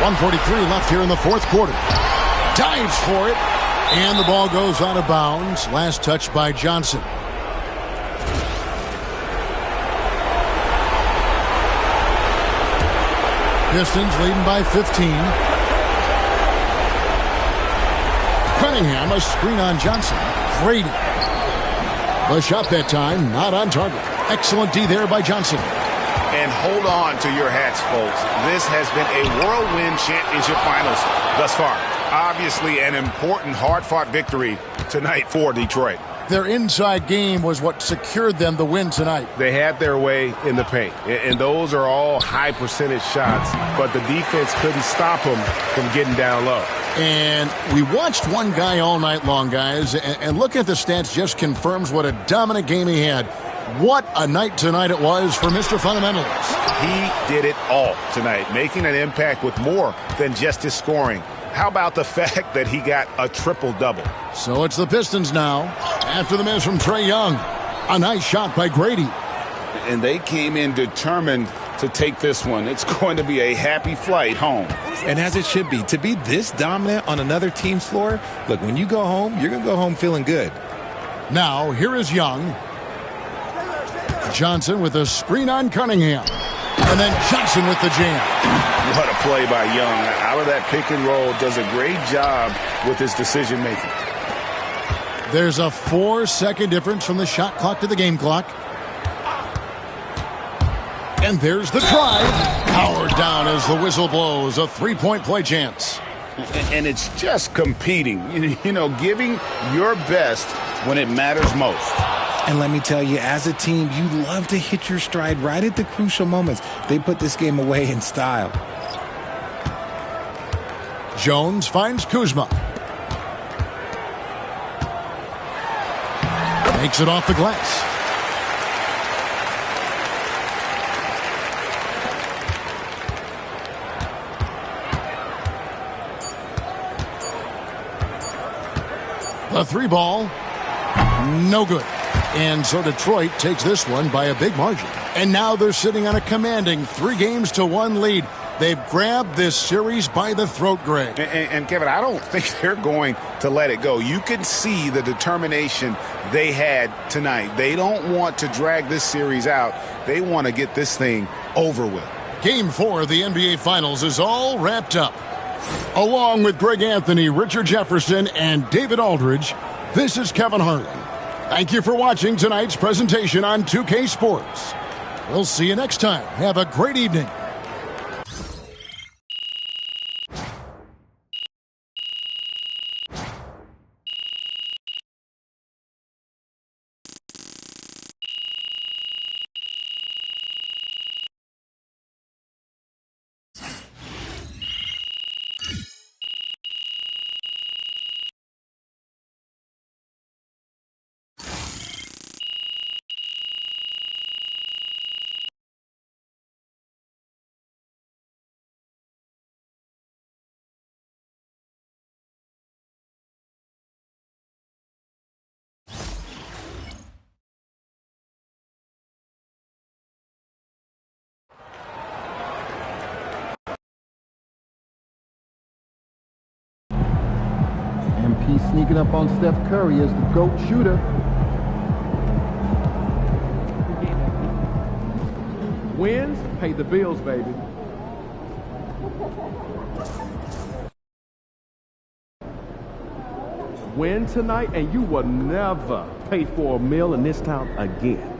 1:43 left here in the fourth quarter. Dives for it. And the ball goes out of bounds. Last touch by Johnson. Pistons leading by 15. Cunningham, a screen on Johnson. Grady. The shot that time, not on target. Excellent D there by Johnson. And hold on to your hats, folks. This has been a whirlwind championship finals thus far. Obviously an important, hard-fought victory tonight for Detroit. Their inside game was what secured them the win tonight. They had their way in the paint, and those are all high-percentage shots, but the defense couldn't stop them from getting down low. And we watched one guy all night long, guys, and looking at the stats just confirms what a dominant game he had. What a night tonight it was for Mr. Fundamentals. He did it all tonight, making an impact with more than just his scoring. How about the fact that he got a triple-double? So it's the Pistons now, after the miss from Trae Young. A nice shot by Grady. And they came in determined to take this one. It's going to be a happy flight home. And as it should be. To be this dominant on another team's floor, look, when you go home, you're going to go home feeling good. Now, here is Young. Johnson with a screen on Cunningham. And then Johnson with the jam. What a play by Young. Out of that pick and roll, does a great job with his decision-making. There's a 4-second difference from the shot clock to the game clock. And there's the drive. Powered down as the whistle blows. A three-point play chance. And it's just competing. You know, giving your best when it matters most. And let me tell you, as a team, you love to hit your stride right at the crucial moments. They put this game away in style. Jones finds Kuzma. Makes it off the glass. The three ball, no good. And so Detroit takes this one by a big margin. And now they're sitting on a commanding 3-1 lead. They've grabbed this series by the throat, Greg. And Kevin, I don't think they're going to let it go. You can see the determination they had tonight. They don't want to drag this series out. They want to get this thing over with. Game 4 of the NBA Finals is all wrapped up. Along with Greg Anthony, Richard Jefferson, and David Aldridge, this is Kevin Harlan. Thank you for watching tonight's presentation on 2K Sports. We'll see you next time. Have a great evening. MP sneaking up on Steph Curry as the GOAT shooter. Wins pay the bills, baby. Win tonight, and you will never pay for a meal in this town again.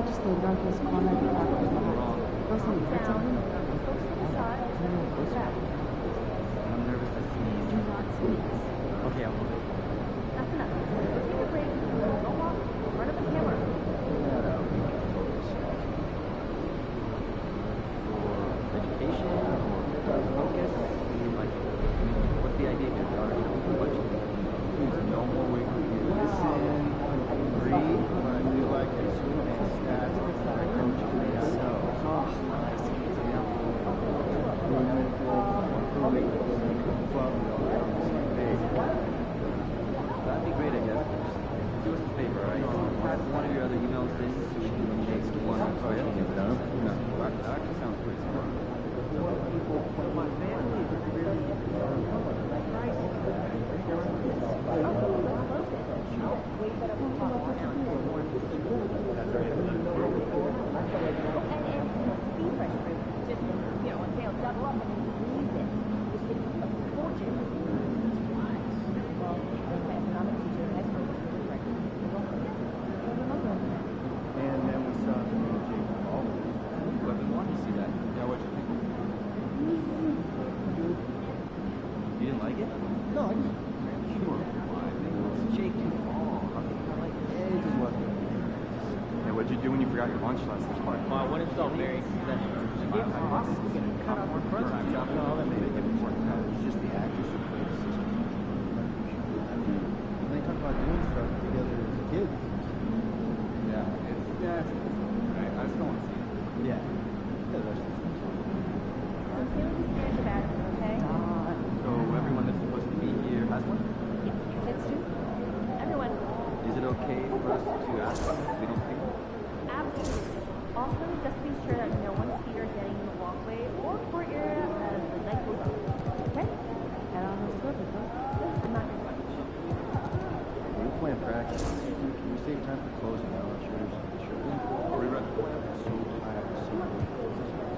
Just the darkest corner of the I'm nervous to see you. Do not sneeze. Okay, I will. That's enough. Take a break. Go walk. Run up the camera. For education or focus? What's the idea here? There are a bunch of there's no more way for you to listen, breathe, but I feel like there's so many stats that our coaches may not know. That'd be great, I guess. Just do us a favor, all right? Pass one of your other emails in so we can make one. Oh, yeah? No. That actually sounds pretty smart. My family is really What'd you do when you forgot your lunch last night? Well, I went and saw Mary. Cut off her front job. No, that made a difference. It's just the actors who play the system. When they talk about doing stuff together as kids. Yeah, right. I just don't want to see it. Yeah. So everyone that's supposed to be here has one? Yes, kids do. Everyone. Is it okay for us to ask them if we don't see one? Absolutely. Also, just be sure that no one's feet are getting in the walkway or court area as the night goes on. Okay? Head on those surfaces, huh? I'm not your coach. We're playing practice. Can we save time for closing out? Are we running? So tired.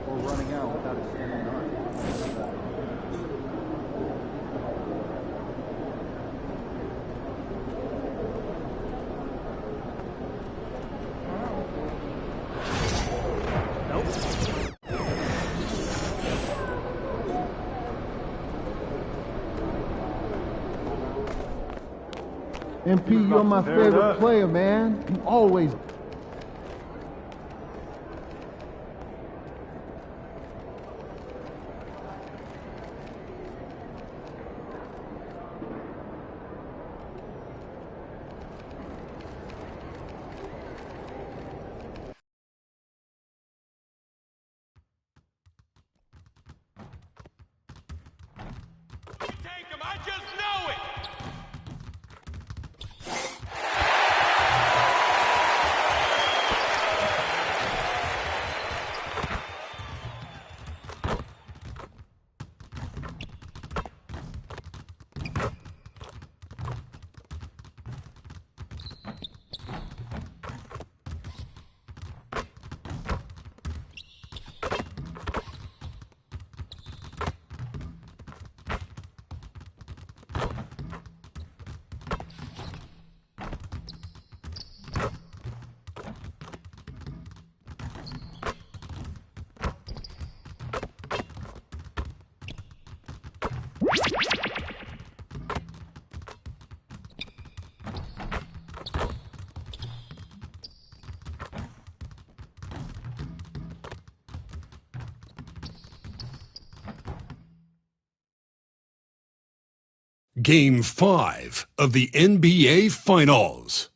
We're running out without extending an arm. MP, you're my favorite player, man. You always. Game 5 of the NBA Finals.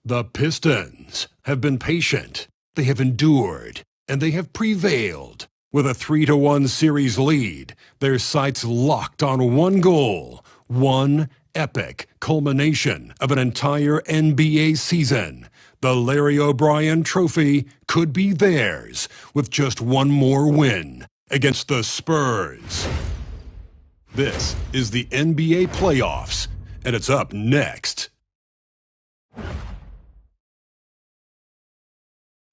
The Pistons have been patient, they have endured, and they have prevailed. With a 3-1 series lead, their sights locked on one goal, one epic culmination of an entire NBA season. The Larry O'Brien Trophy could be theirs with just one more win against the Spurs. This is the NBA playoffs, and it's up next.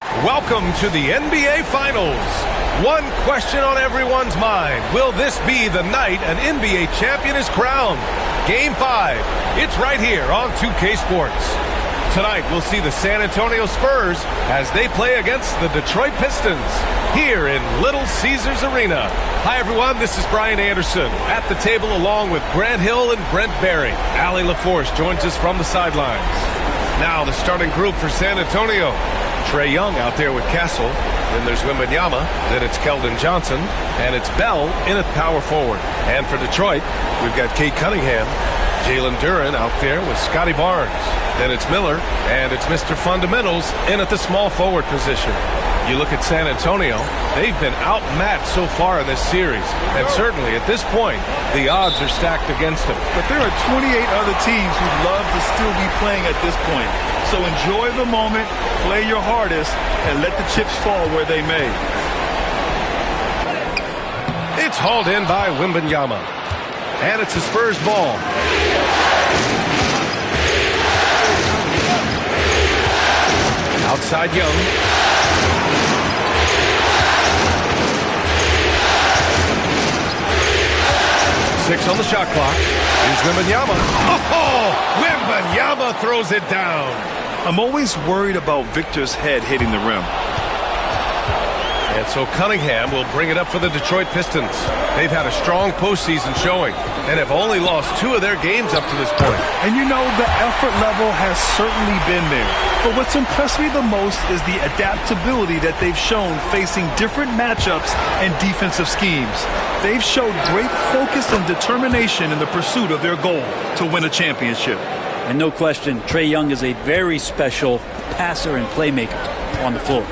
Welcome to the NBA Finals. One question on everyone's mind. Will this be the night an NBA champion is crowned? Game 5. It's right here on 2K Sports. Tonight, we'll see the San Antonio Spurs as they play against the Detroit Pistons here in Little Caesars Arena. Hi, everyone. This is Brian Anderson at the table along with Grant Hill and Brent Barry. Allie LaForce joins us from the sidelines. Now, the starting group for San Antonio. Trae Young out there with Castle. Then there's Wembanyama. Then it's Keldon Johnson. And it's Bell in at power forward. And for Detroit, we've got Cade Cunningham. Jalen Duren out there with Scotty Barnes. Then it's Miller, and it's Mr. Fundamentals in at the small forward position. You look at San Antonio, they've been outmatched so far in this series, and certainly at this point, the odds are stacked against them. But there are 28 other teams who'd love to still be playing at this point. So enjoy the moment, play your hardest, and let the chips fall where they may. It's hauled in by Wembanyama. And it's a Spurs ball. Outside Young. Six on the shot clock. Here's Wembanyama. Oh, Wembanyama throws it down. I'm always worried about Victor's head hitting the rim. And so Cunningham will bring it up for the Detroit Pistons. They've had a strong postseason showing and have only lost 2 of their games up to this point. And you know, the effort level has certainly been there. But what's impressed me the most is the adaptability that they've shown facing different matchups and defensive schemes. They've showed great focus and determination in the pursuit of their goal to win a championship. And no question, Trae Young is a very special passer and playmaker on the floor.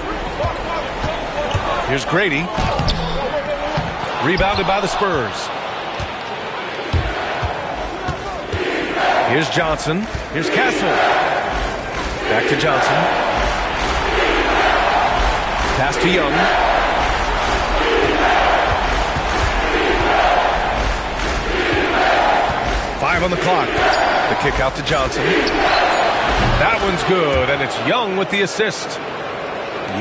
Here's Grady. Rebounded by the Spurs. Here's Johnson. Here's Castle. Back to Johnson. Pass to Young. Five on the clock. The kick out to Johnson. That one's good, and it's Young with the assist.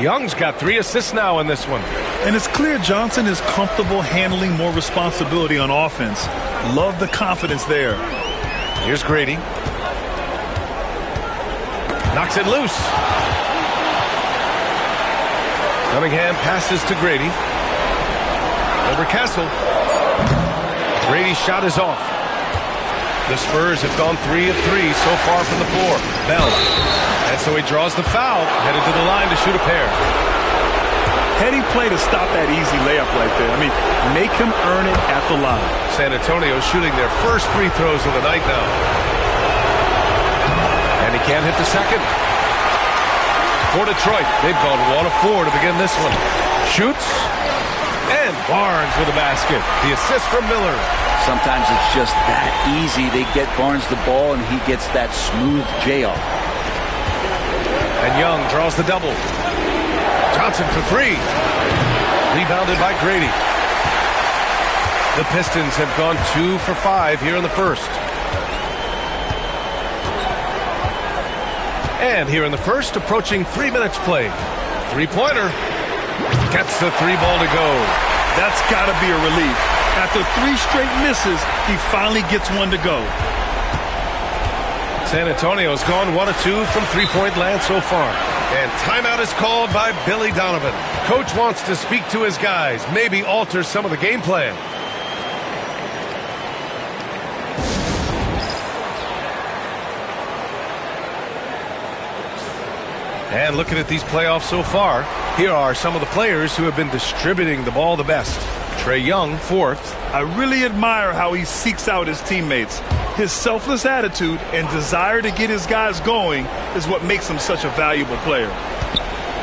Young's got 3 assists now in this one. And it's clear Johnson is comfortable handling more responsibility on offense. Love the confidence there. Here's Grady. Knocks it loose. Cunningham passes to Grady. Over Castle. Grady's shot is off. The Spurs have gone 3 of 3 so far from the floor. Bell. And so he draws the foul, headed to the line to shoot a pair. Heady play to stop that easy layup right there. I mean, make him earn it at the line. San Antonio shooting their first free throws of the night now. And he can't hit the second. For Detroit, they've gone 1 of 4 to begin this one. Shoots. And Barnes with a basket. The assist from Miller. Sometimes it's just that easy. They get Barnes the ball, and he gets that smooth J off. And Young draws the double. Johnson for 3. Rebounded by Grady. The Pistons have gone 2 for 5 here in the first. And here in the first, approaching 3 minutes played. 3-pointer. Gets the 3-ball to go. That's got to be a relief. After 3 straight misses, he finally gets one to go. San Antonio's gone 1 of 2 from 3-point land so far. And timeout is called by Billy Donovan. Coach wants to speak to his guys, maybe alter some of the game plan. And looking at these playoffs so far, here are some of the players who have been distributing the ball the best. Trae Young, fourth. I really admire how he seeks out his teammates. His selfless attitude and desire to get his guys going is what makes him such a valuable player.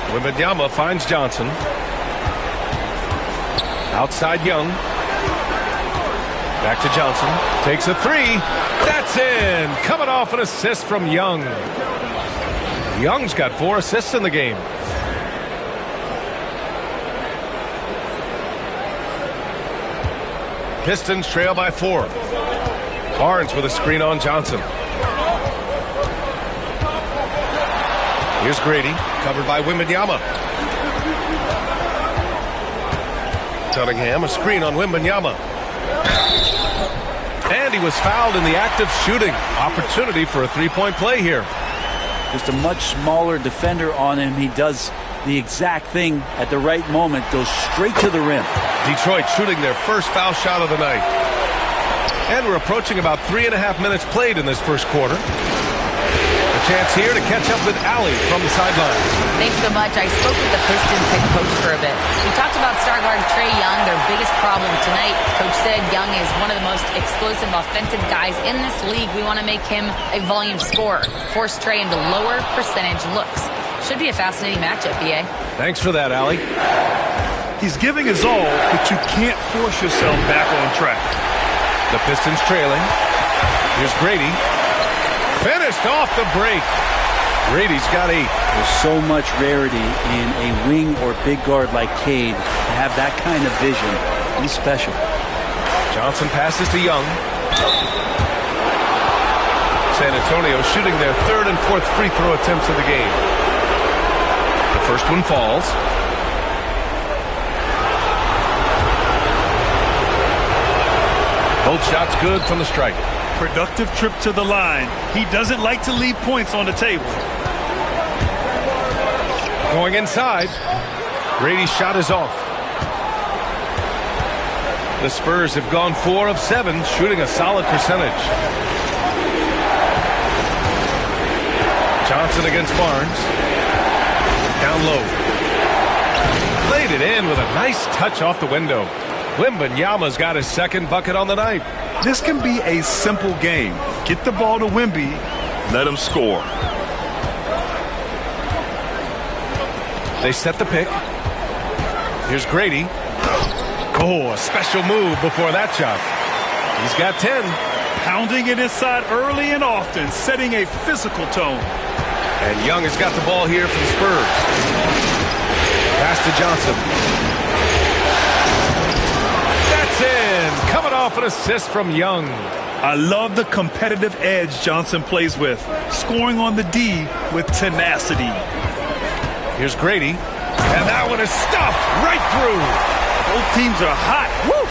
Wembanyama finds Johnson. Outside Young. Back to Johnson. Takes a three. That's in. Coming off an assist from Young. Young's got 4 assists in the game. Pistons trail by 4. Barnes with a screen on Johnson. Here's Grady, covered by Wembanyama. Cunningham, a screen on Wembanyama. And he was fouled in the act of shooting. Opportunity for a three-point play here. Just a much smaller defender on him. He does the exact thing at the right moment, goes straight to the rim. Detroit shooting their first foul shot of the night. And we're approaching about 3.5 minutes played in this first quarter. A chance here to catch up with Allie from the sideline. Thanks so much. I spoke with the Pistons head coach for a bit. We talked about star guard Trae Young, their biggest problem tonight. Coach said Young is one of the most explosive offensive guys in this league. We want to make him a volume scorer. Force Trae into lower percentage looks. Should be a fascinating matchup, BA. Thanks for that, Allie. He's giving his all, but you can't force yourself back on track. The Pistons trailing. Here's Grady. Finished off the break. Grady's got 8. There's so much rarity in a wing or big guard like Cade to have that kind of vision. He's special. Johnson passes to Young. San Antonio shooting their 3rd and 4th free throw attempts of the game. The first one falls. Both shots good from the stripe. Productive trip to the line. He doesn't like to leave points on the table. Going inside. Grady's shot is off. The Spurs have gone 4 of 7, shooting a solid percentage. Johnson against Barnes. Down low. Played it in with a nice touch off the window. Wembanyama's got his 2nd bucket on the night. This can be a simple game. Get the ball to Wemby, let him score. They set the pick. Here's Grady. Oh, a special move before that shot. He's got 10. Pounding it inside early and often, setting a physical tone. And Young has got the ball here for the Spurs. Pass to Johnson. In. Coming off an assist from Young. I love the competitive edge Johnson plays with, scoring on the D with tenacity. Here's Grady, and that one is stuffed right through. Both teams are hot. Woo!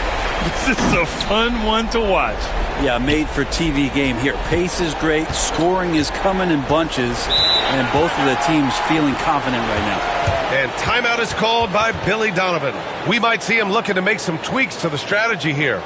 This is a fun one to watch. Yeah, made for TV game here. Pace is great, scoring is coming in bunches, and both of the teams feeling confident right now. And timeout is called by Billy Donovan. We might see him looking to make some tweaks to the strategy here.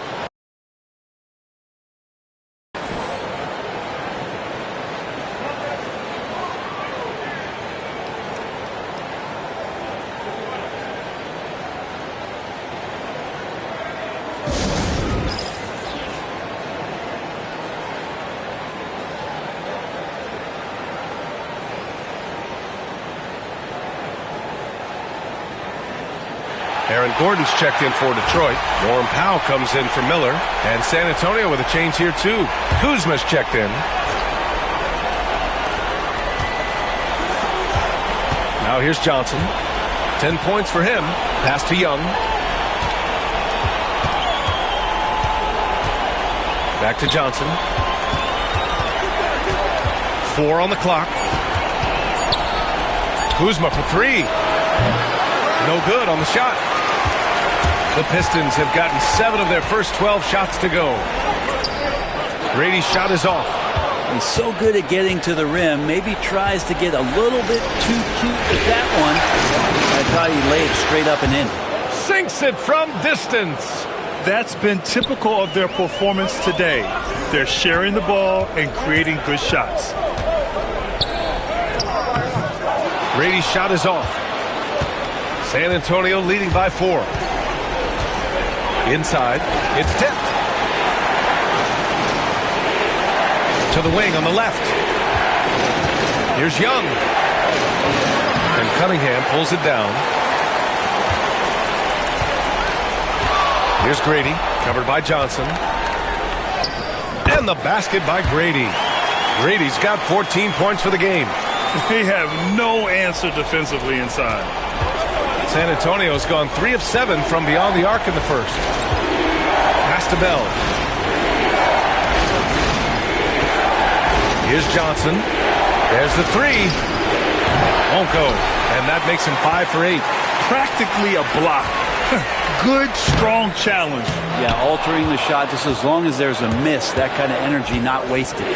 Aaron Gordon's checked in for Detroit. Norm Powell comes in for Miller. And San Antonio with a change here, too. Kuzma's checked in. Now here's Johnson. 10 points for him. Pass to Young. Back to Johnson. 4 on the clock. Kuzma for 3. No good on the shot. The Pistons have gotten 7 of their first 12 shots to go. Grady's shot is off. He's so good at getting to the rim. Maybe tries to get a little bit too cute with that one. I thought he laid straight up and in. Sinks it from distance. That's been typical of their performance today. They're sharing the ball and creating good shots. Grady's shot is off. San Antonio leading by 4. Inside, it's tipped. To the wing on the left. Here's Young. And Cunningham pulls it down. Here's Grady, covered by Johnson. And the basket by Grady. Grady's got 14 points for the game. They have no answer defensively inside. San Antonio's gone 3 of 7 from beyond the arc in the first. Pass to Bell. Here's Johnson. There's the 3. Won't go. And that makes him 5 for 8. Practically a block. Good, strong challenge. Yeah, altering the shot just as long as there's a miss. That kind of energy not wasted.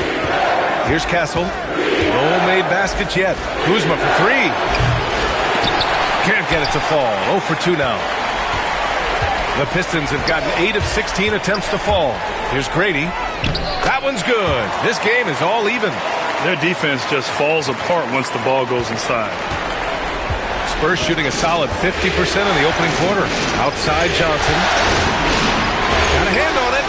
Here's Castle. No made baskets yet. Kuzma for 3. Can't get it to fall. 0 for 2 now. The Pistons have gotten 8 of 16 attempts to fall. Here's Grady. That one's good. This game is all even. Their defense just falls apart once the ball goes inside. Spurs shooting a solid 50% in the opening quarter. Outside Johnson. Got a hand on it.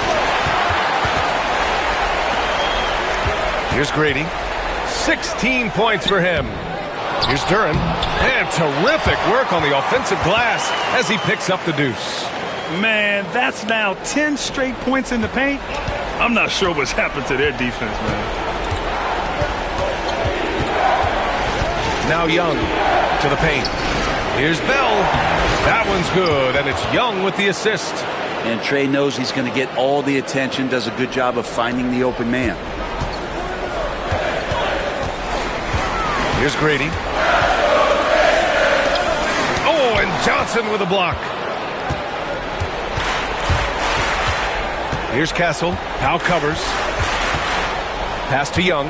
Here's Grady. 16 points for him. Here's Duran. And terrific work on the offensive glass as he picks up the deuce. Man, that's now 10 straight points in the paint. I'm not sure what's happened to their defense, man. Now Young to the paint. Here's Bell. That one's good, and it's Young with the assist. And Trey knows he's going to get all the attention, does a good job of finding the open man. Here's Grady. Oh, and Johnson with a block. Here's Castle. Powell covers. Pass to Young.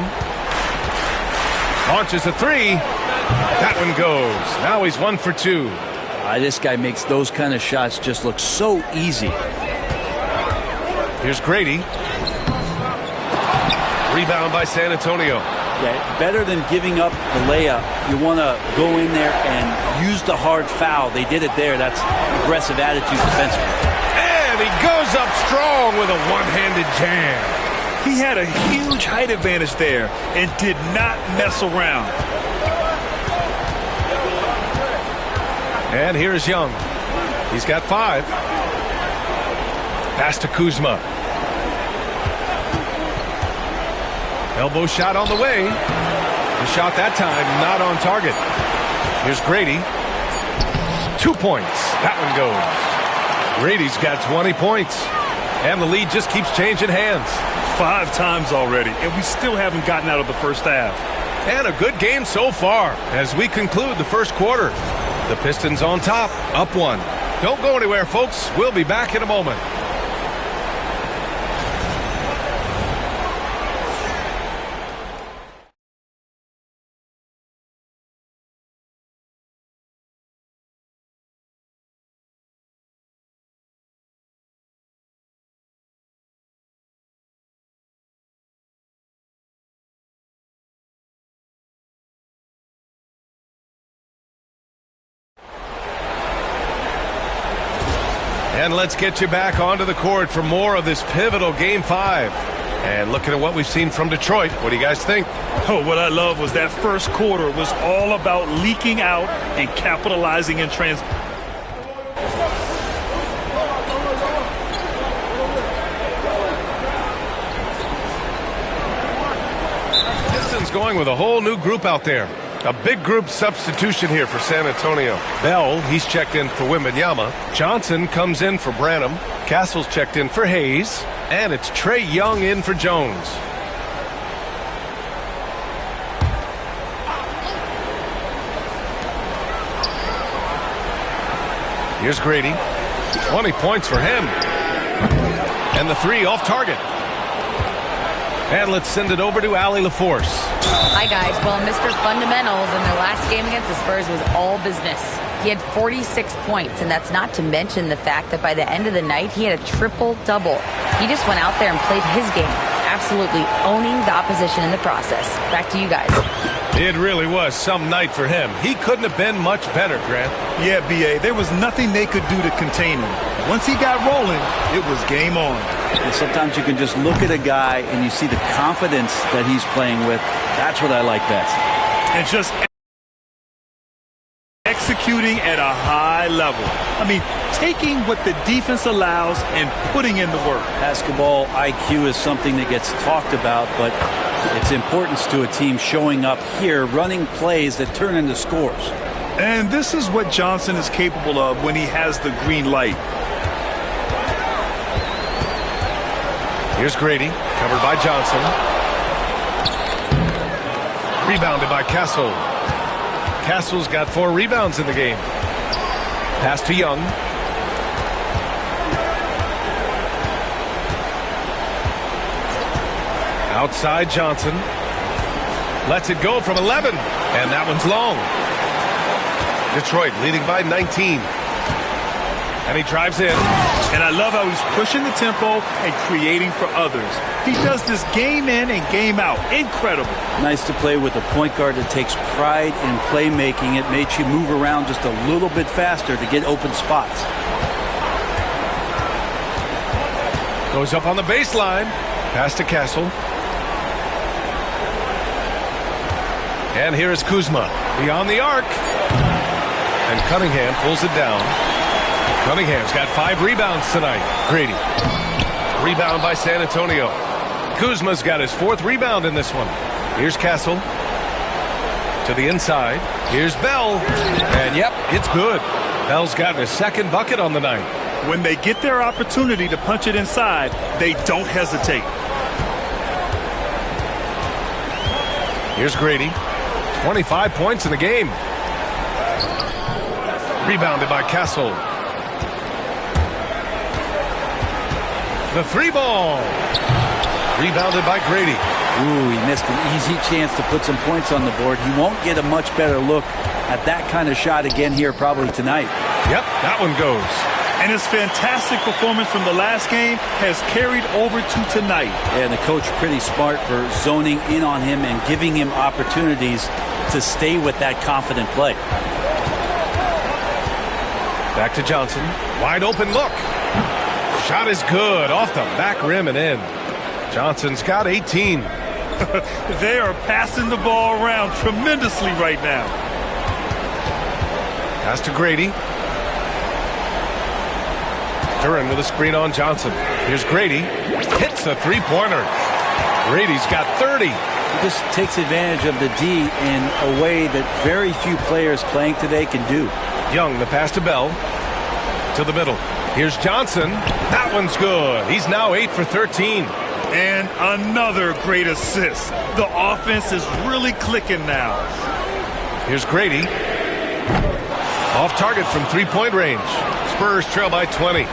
Launches a 3. That one goes. Now he's 1 for 2. This guy makes those kind of shots just look so easy. Here's Grady. Rebound by San Antonio. Yeah, better than giving up the layup. You want to go in there and use the hard foul. They did it there. That's aggressive attitude defensively. And he goes up strong with a one-handed jam. He had a huge height advantage there and did not mess around. And here's Young. He's got 5. Pass to Kuzma. Elbow shot on the way. The shot that time not on target. Here's Grady. 2 points. That one goes. Grady's got 20 points. And the lead just keeps changing hands. 5 times already, and we still haven't gotten out of the first half. And a good game so far as we conclude the first quarter. The Pistons on top, up 1. Don't go anywhere, folks. We'll be back in a moment. And let's get you back onto the court for more of this pivotal Game 5. And looking at what we've seen from Detroit, what do you guys think? Oh, what I love was that first quarter was all about leaking out and capitalizing in transition. Pistons going with a whole new group out there. A big group substitution here for San Antonio. Bell, he's checked in for Wembanyama. Johnson comes in for Branham. Castle's checked in for Hayes. And it's Trey Young in for Jones. Here's Grady. 20 points for him. And the 3 off target. And let's send it over to Allie LaForce. Hi, guys. Well, Mr. Fundamentals in their last game against the Spurs was all business. He had 46 points, and that's not to mention the fact that by the end of the night, he had a triple-double. He just went out there and played his game, absolutely owning the opposition in the process. Back to you guys. It really was some night for him. He couldn't have been much better, Grant. Yeah, B.A., there was nothing they could do to contain him. once he got rolling, it was game on. And sometimes you can just look at a guy and you see the confidence that he's playing with. That's what I like best. And just executing at a high level. I mean, taking what the defense allows and putting in the work. Basketball IQ is something that gets talked about, but its importance to a team showing up here, running plays that turn into scores. And this is what Johnson is capable of when he has the green light. Here's Grady, covered by Johnson. Rebounded by Castle. Castle's got 4 rebounds in the game. Pass to Young. Outside Johnson. Lets it go from 11. And that one's long. Detroit leading by 19. And he drives in. And I love how he's pushing the tempo and creating for others. He does this game in and game out. Incredible. Nice to play with a point guard that takes pride in playmaking. It makes you move around just a little bit faster to get open spots. Goes up on the baseline. Pass to Castle. And here is Kuzma beyond the arc. And Cunningham pulls it down. Cunningham's got 5 rebounds tonight. Grady. Rebound by San Antonio. Kuzma's got his 4th rebound in this one. Here's Castle. To the inside. Here's Bell. And yep, it's good. Bell's gotten his 2nd bucket on the night. When they get their opportunity to punch it inside, they don't hesitate. Here's Grady. 25 points in the game. Rebounded by Castle. The 3 ball. Rebounded by Grady. Ooh, he missed an easy chance to put some points on the board. He won't get a much better look at that kind of shot again here probably tonight. Yep, that one goes. And his fantastic performance from the last game has carried over to tonight. And the coach pretty smart for zoning in on him and giving him opportunities to stay with that confident play. Back to Johnson. Wide open look. Shot is good. Off the back rim and in. Johnson's got 18. They are passing the ball around tremendously right now. Pass to Grady. Duran with a screen on Johnson. Here's Grady. Hits a 3-pointer. Grady's got 30. He just takes advantage of the D in a way that very few players playing today can do. Young, the pass to Bell. To the middle. Here's Johnson. That one's good. He's now 8 for 13. And another great assist. The offense is really clicking now. Here's Grady. Off target from 3-point range. Spurs trail by 20.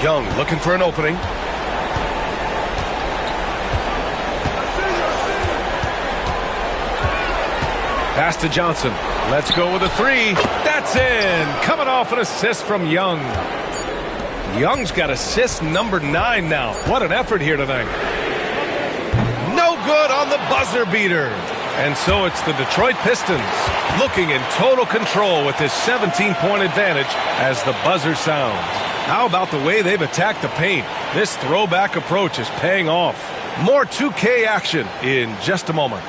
Young looking for an opening. Pass to Johnson. Let's go with a 3. That's in. Coming off an assist from Young. Young's got assist number 9 now. What an effort here tonight. No good on the buzzer beater. And so it's the Detroit Pistons looking in total control with this 17-point advantage as the buzzer sounds. How about the way they've attacked the paint? This throwback approach is paying off. More 2K action in just a moment.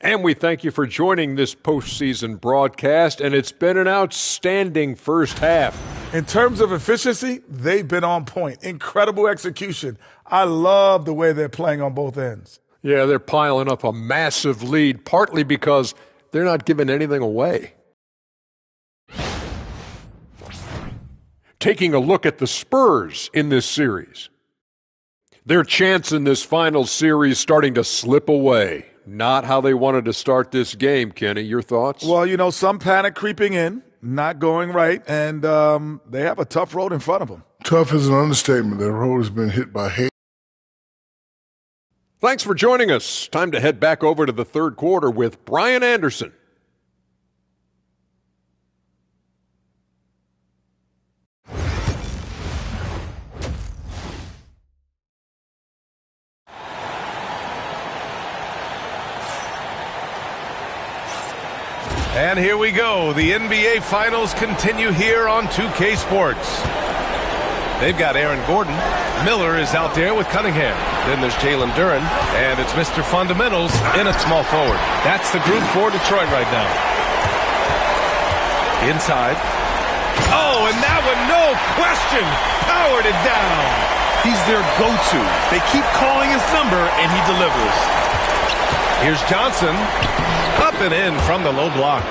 And we thank you for joining this postseason broadcast, and it's been an outstanding first half. In terms of efficiency, they've been on point. Incredible execution. I love the way they're playing on both ends. Yeah, they're piling up a massive lead, partly because they're not giving anything away. Taking a look at the Spurs in this series. Their chance in this final series starting to slip away. Not how they wanted to start this game, Kenny. Your thoughts? Well, you know, some panic creeping in, not going right, and they have a tough road in front of them. Tough is an understatement. Their road has been hit by hate. Thanks for joining us. Time to head back over to the third quarter with Brian Anderson. And here we go. The NBA Finals continue here on 2K Sports. They've got Aaron Gordon. Miller is out there with Cunningham. Then there's Jalen Duren. And it's Mr. Fundamentals in at small forward. That's the group for Detroit right now. Inside. Oh, and that one, no question, powered it down. He's their go-to. They keep calling his number, and he delivers. Here's Johnson. Up and in from the low block.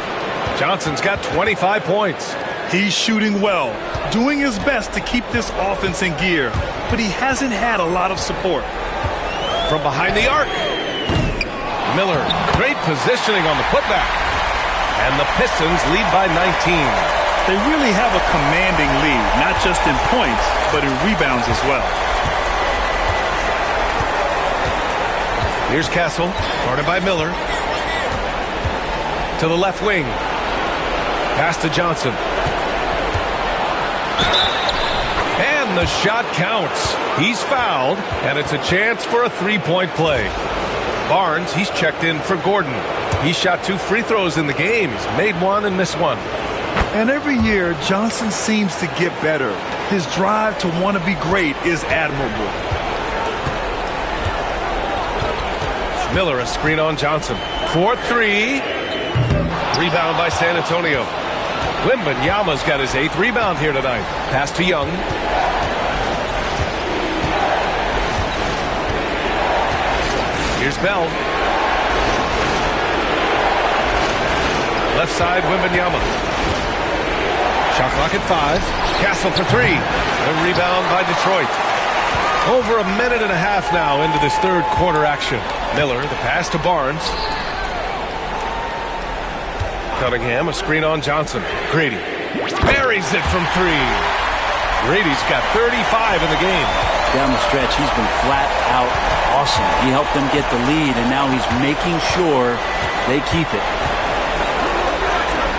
Johnson's got 25 points. He's shooting well, doing his best to keep this offense in gear, but he hasn't had a lot of support. From behind the arc. Miller, great positioning on the putback. And the Pistons lead by 19. They really have a commanding lead, not just in points, but in rebounds as well. Here's Castle, guarded by Miller. To the left wing. Pass to Johnson. And the shot counts. He's fouled, and it's a chance for a three-point play. Barnes, he's checked in for Gordon. He shot 2 free throws in the game. He's made one and missed one. And every year, Johnson seems to get better. His drive to want to be great is admirable. Miller, a screen on Johnson. 4-3. Rebound by San Antonio. Wembanyama's got his 8th rebound here tonight. Pass to Young. Here's Bell. Left side, Wembanyama. Shot clock at 5. Castle for 3. The rebound by Detroit. Over a minute and a half now into this third quarter action. Miller, the pass to Barnes. Cunningham, a screen on Johnson. Grady buries it from 3. Grady's got 35 in the game. Down the stretch, he's been flat out awesome. He helped them get the lead, and now he's making sure they keep it.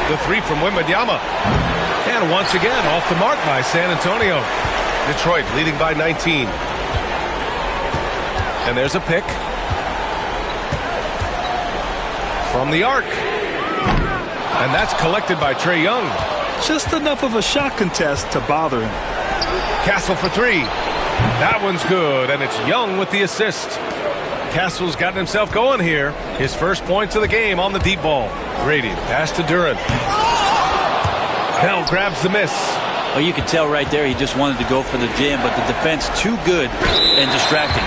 The 3 from Wembanyama. And once again, off the mark by San Antonio. Detroit leading by 19. And there's a pick. From the arc. And that's collected by Trae Young. Just enough of a shot contest to bother him. Castle for 3. That one's good, and it's Young with the assist. Castle's gotten himself going here. His first points of the game on the deep ball. Grady, pass to Duren. Bell grabs the miss. Oh, you could tell right there he just wanted to go for the jam, but the defense too good and distracting.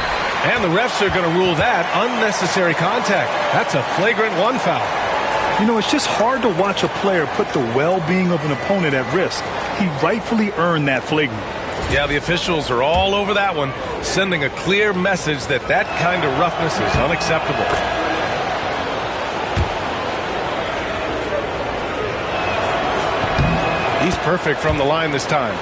And the refs are going to rule that unnecessary contact. That's a flagrant 1 foul. You know, it's just hard to watch a player put the well-being of an opponent at risk. He rightfully earned that flagrant. Yeah, the officials are all over that one, sending a clear message that that kind of roughness is unacceptable. He's perfect from the line this time.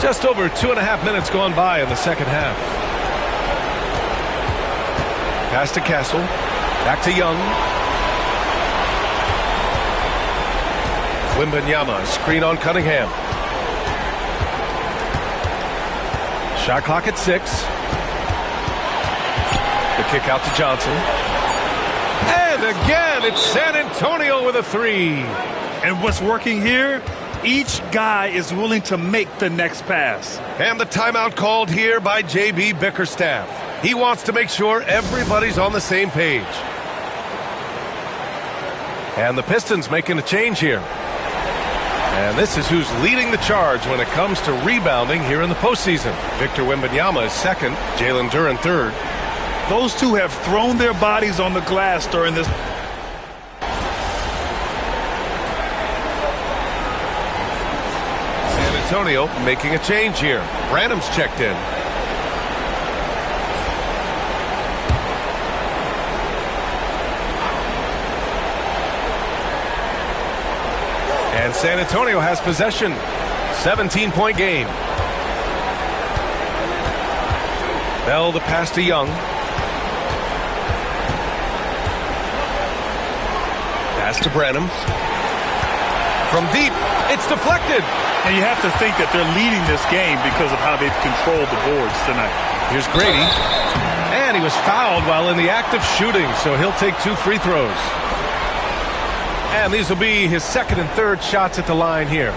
Just over 2.5 minutes gone by in the second half. Pass to Castle. Back to Young. Wembanyama, screen on Cunningham. Shot clock at 6. The kick out to Johnson. And again, it's San Antonio with a 3. And what's working here? Each guy is willing to make the next pass. And the timeout called here by J.B. Bickerstaff. He wants to make sure everybody's on the same page. And the Pistons making a change here. And this is who's leading the charge when it comes to rebounding here in the postseason. Victor Wembanyama is 2nd, Jalen Duren 3rd. Those two have thrown their bodies on the glass during this. San Antonio making a change here. Branham's checked in. And San Antonio has possession. 17-point game. Bell the pass to Young. Pass to Branham. From deep, it's deflected. And you have to think that they're leading this game because of how they've controlled the boards tonight. Here's Grady. And he was fouled while in the act of shooting, so he'll take 2 free throws. And these will be his second and third shots at the line here.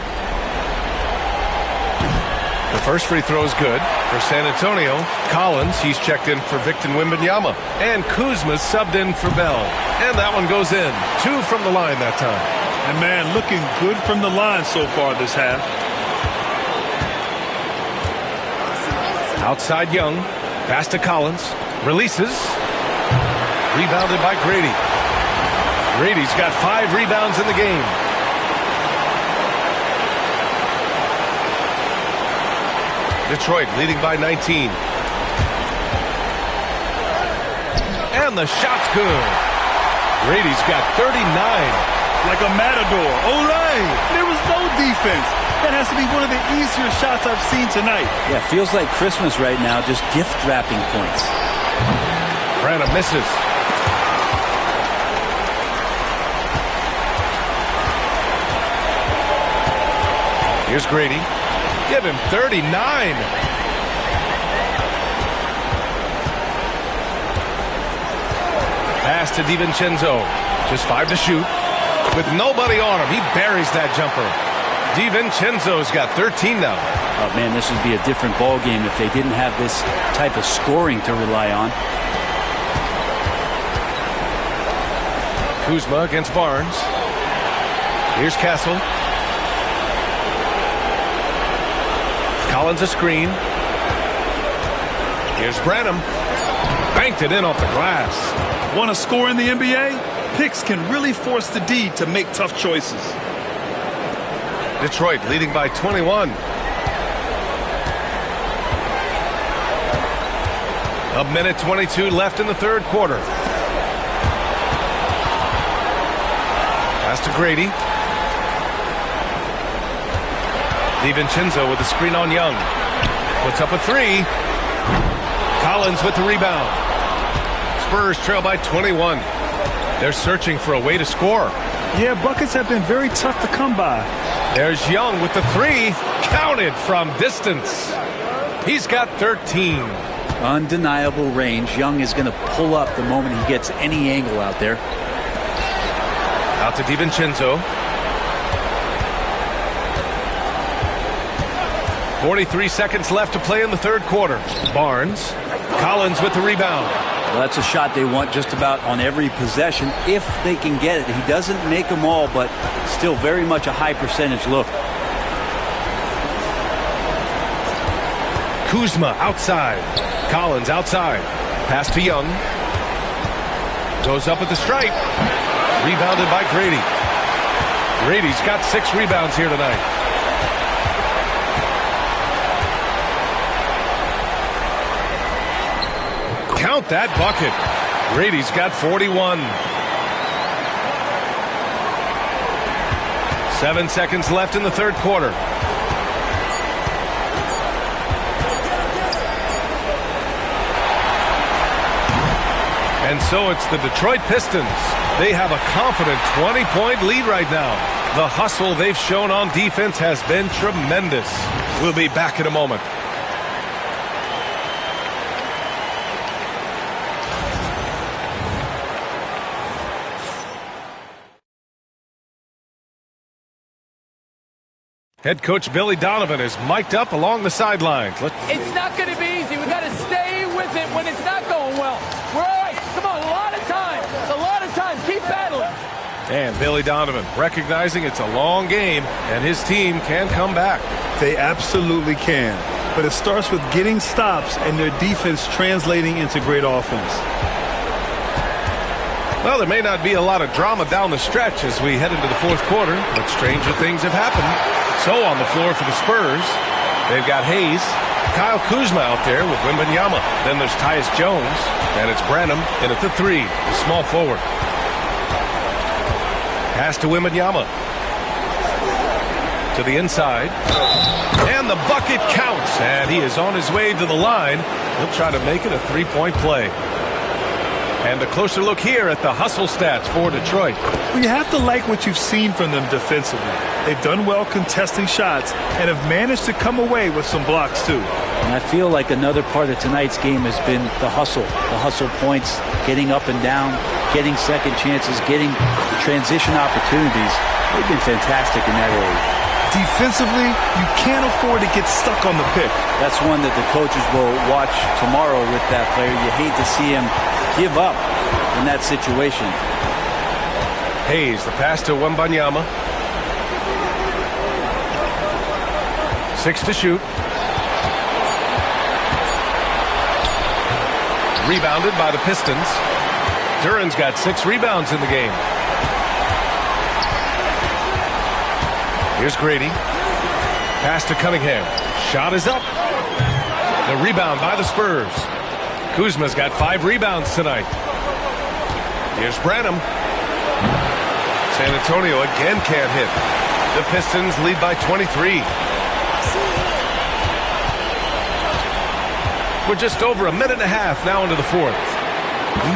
The first free throw is good for San Antonio. Collins, he's checked in for Victor Wembanyama. And Kuzma's subbed in for Bell. And that one goes in. 2 from the line that time. And, man, looking good from the line so far this half. Outside Young. Pass to Collins. Releases. Rebounded by Grady. Grady's got 5 rebounds in the game. Detroit leading by 19. And the shot's good. Grady's got 39. Like a matador. All right. There was no defense. That has to be one of the easier shots I've seen tonight. Yeah, feels like Christmas right now, just gift wrapping points. Branham misses. Here's Grady. Give him 39. Pass to DiVincenzo. Just 5 to shoot. With nobody on him, he buries that jumper. DiVincenzo's got 13 now. Oh, man, this would be a different ball game if they didn't have this type of scoring to rely on. Kuzma against Barnes. Here's Castle. Collins a screen. Here's Branham. Banked it in off the glass. Want to score in the NBA? Picks can really force the D to make tough choices. Detroit leading by 21. A minute 22 left in the third quarter. Pass to Grady. DiVincenzo with the screen on Young. Puts up a 3. Collins with the rebound. Spurs trail by 21. They're searching for a way to score. Yeah, buckets have been very tough to come by. There's Young with the 3. Counted from distance. He's got 13. Undeniable range. Young is going to pull up the moment he gets any angle out there. Out to DiVincenzo. 43 seconds left to play in the third quarter. Barnes. Collins with the rebound. Well, that's a shot they want just about on every possession if they can get it. He doesn't make them all, but still very much a high percentage look. Kuzma outside. Collins outside. Pass to Young. Goes up at the stripe. Rebounded by Grady. Grady's got 6 rebounds here tonight. Count that bucket. Grady's got 41. 7 seconds left in the third quarter. And so it's the Detroit Pistons. They have a confident 20-point lead right now. The hustle they've shown on defense has been tremendous. We'll be back in a moment. Head coach Billy Donovan is mic'd up along the sidelines. It's not going to be easy. We've got to stay with it when it's not going well. We're all right. Come on, a lot of time. A lot of time. Keep battling. And Billy Donovan recognizing it's a long game and his team can come back. They absolutely can. But it starts with getting stops and their defense translating into great offense. Well, there may not be a lot of drama down the stretch as we head into the fourth quarter, but stranger things have happened. So on the floor for the Spurs, they've got Hayes, Kyle Kuzma out there with Wembanyama. Then there's Tyus Jones, and it's Branham in at the 3, the small forward. Pass to Wembanyama. To the inside. And the bucket counts, and he is on his way to the line. He'll try to make it a 3-point play. And a closer look here at the hustle stats for Detroit. Well, you have to like what you've seen from them defensively. They've done well contesting shots and have managed to come away with some blocks too. And I feel like another part of tonight's game has been the hustle points, getting up and down, getting second chances, getting transition opportunities. They've been fantastic in that area. Defensively, you can't afford to get stuck on the pick. That's one that the coaches will watch tomorrow with that player. You hate to see him give up in that situation. Hayes, the pass to Wembanyama. 6 to shoot. Rebounded by the Pistons. Duran's got 6 rebounds in the game. Here's Grady. Pass to Cunningham. Shot is up. The rebound by the Spurs. Kuzma's got 5 rebounds tonight. Here's Branham. San Antonio again can't hit. The Pistons lead by 23. We're just over a minute and a half now into the fourth.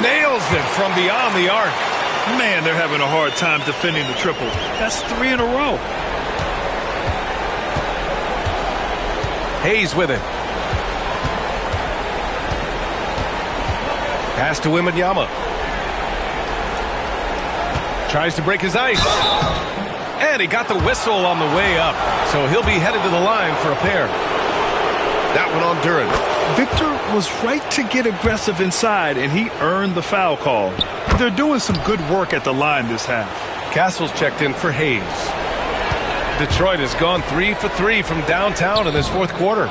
Nails it from beyond the arc. Man, they're having a hard time defending the triple. That's 3 in a row. Hayes with it. Pass to Wembanyama. Tries to break his ice. And he got the whistle on the way up. So he'll be headed to the line for a pair. That one on Duran. Victor was right to get aggressive inside, and he earned the foul call. They're doing some good work at the line this half. Castle's checked in for Hayes. Detroit has gone 3 for 3 from downtown in this fourth quarter.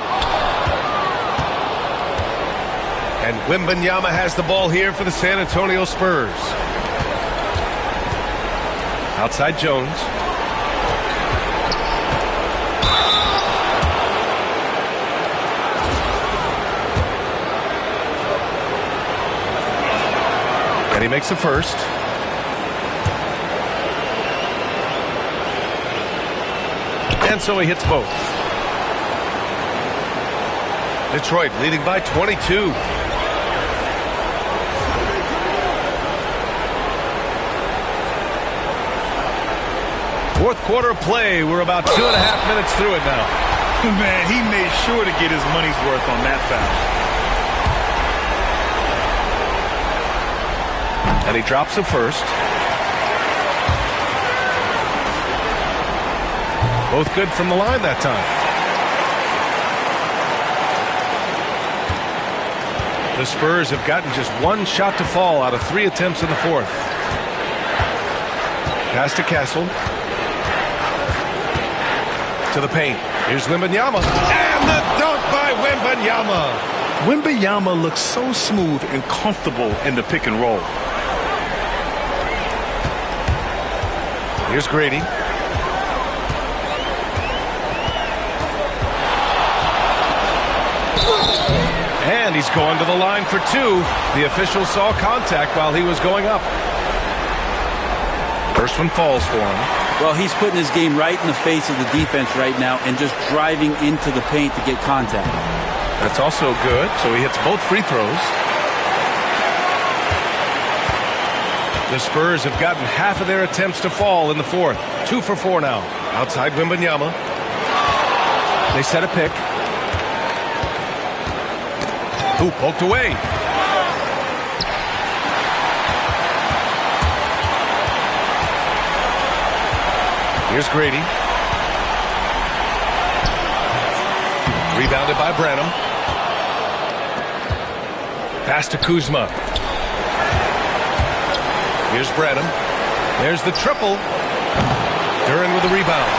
And Wembanyama has the ball here for the San Antonio Spurs. Outside Jones. And he makes the first. And so he hits both. Detroit leading by 22. Fourth quarter play. We're about 2.5 minutes through it now. Man, he made sure to get his money's worth on that foul. And he drops the first. Both good from the line that time. The Spurs have gotten just 1 shot to fall out of 3 attempts in the fourth. Pass to Castle. To the paint. Here's Wembanyama. And the dunk by Wembanyama. Wembanyama looks so smooth and comfortable in the pick and roll. Here's Grady. And he's going to the line for 2. The official saw contact while he was going up. First one falls for him. Well, he's putting his game right in the face of the defense right now and just driving into the paint to get contact. That's also good. So he hits both free throws. The Spurs have gotten half of their attempts to fall in the fourth. 2 for 4 now. Outside Wembanyama. They set a pick. Ooh, poked away. Here's Grady. Rebounded by Branham. Pass to Kuzma. Here's Branham. There's the triple. Duran with the rebound.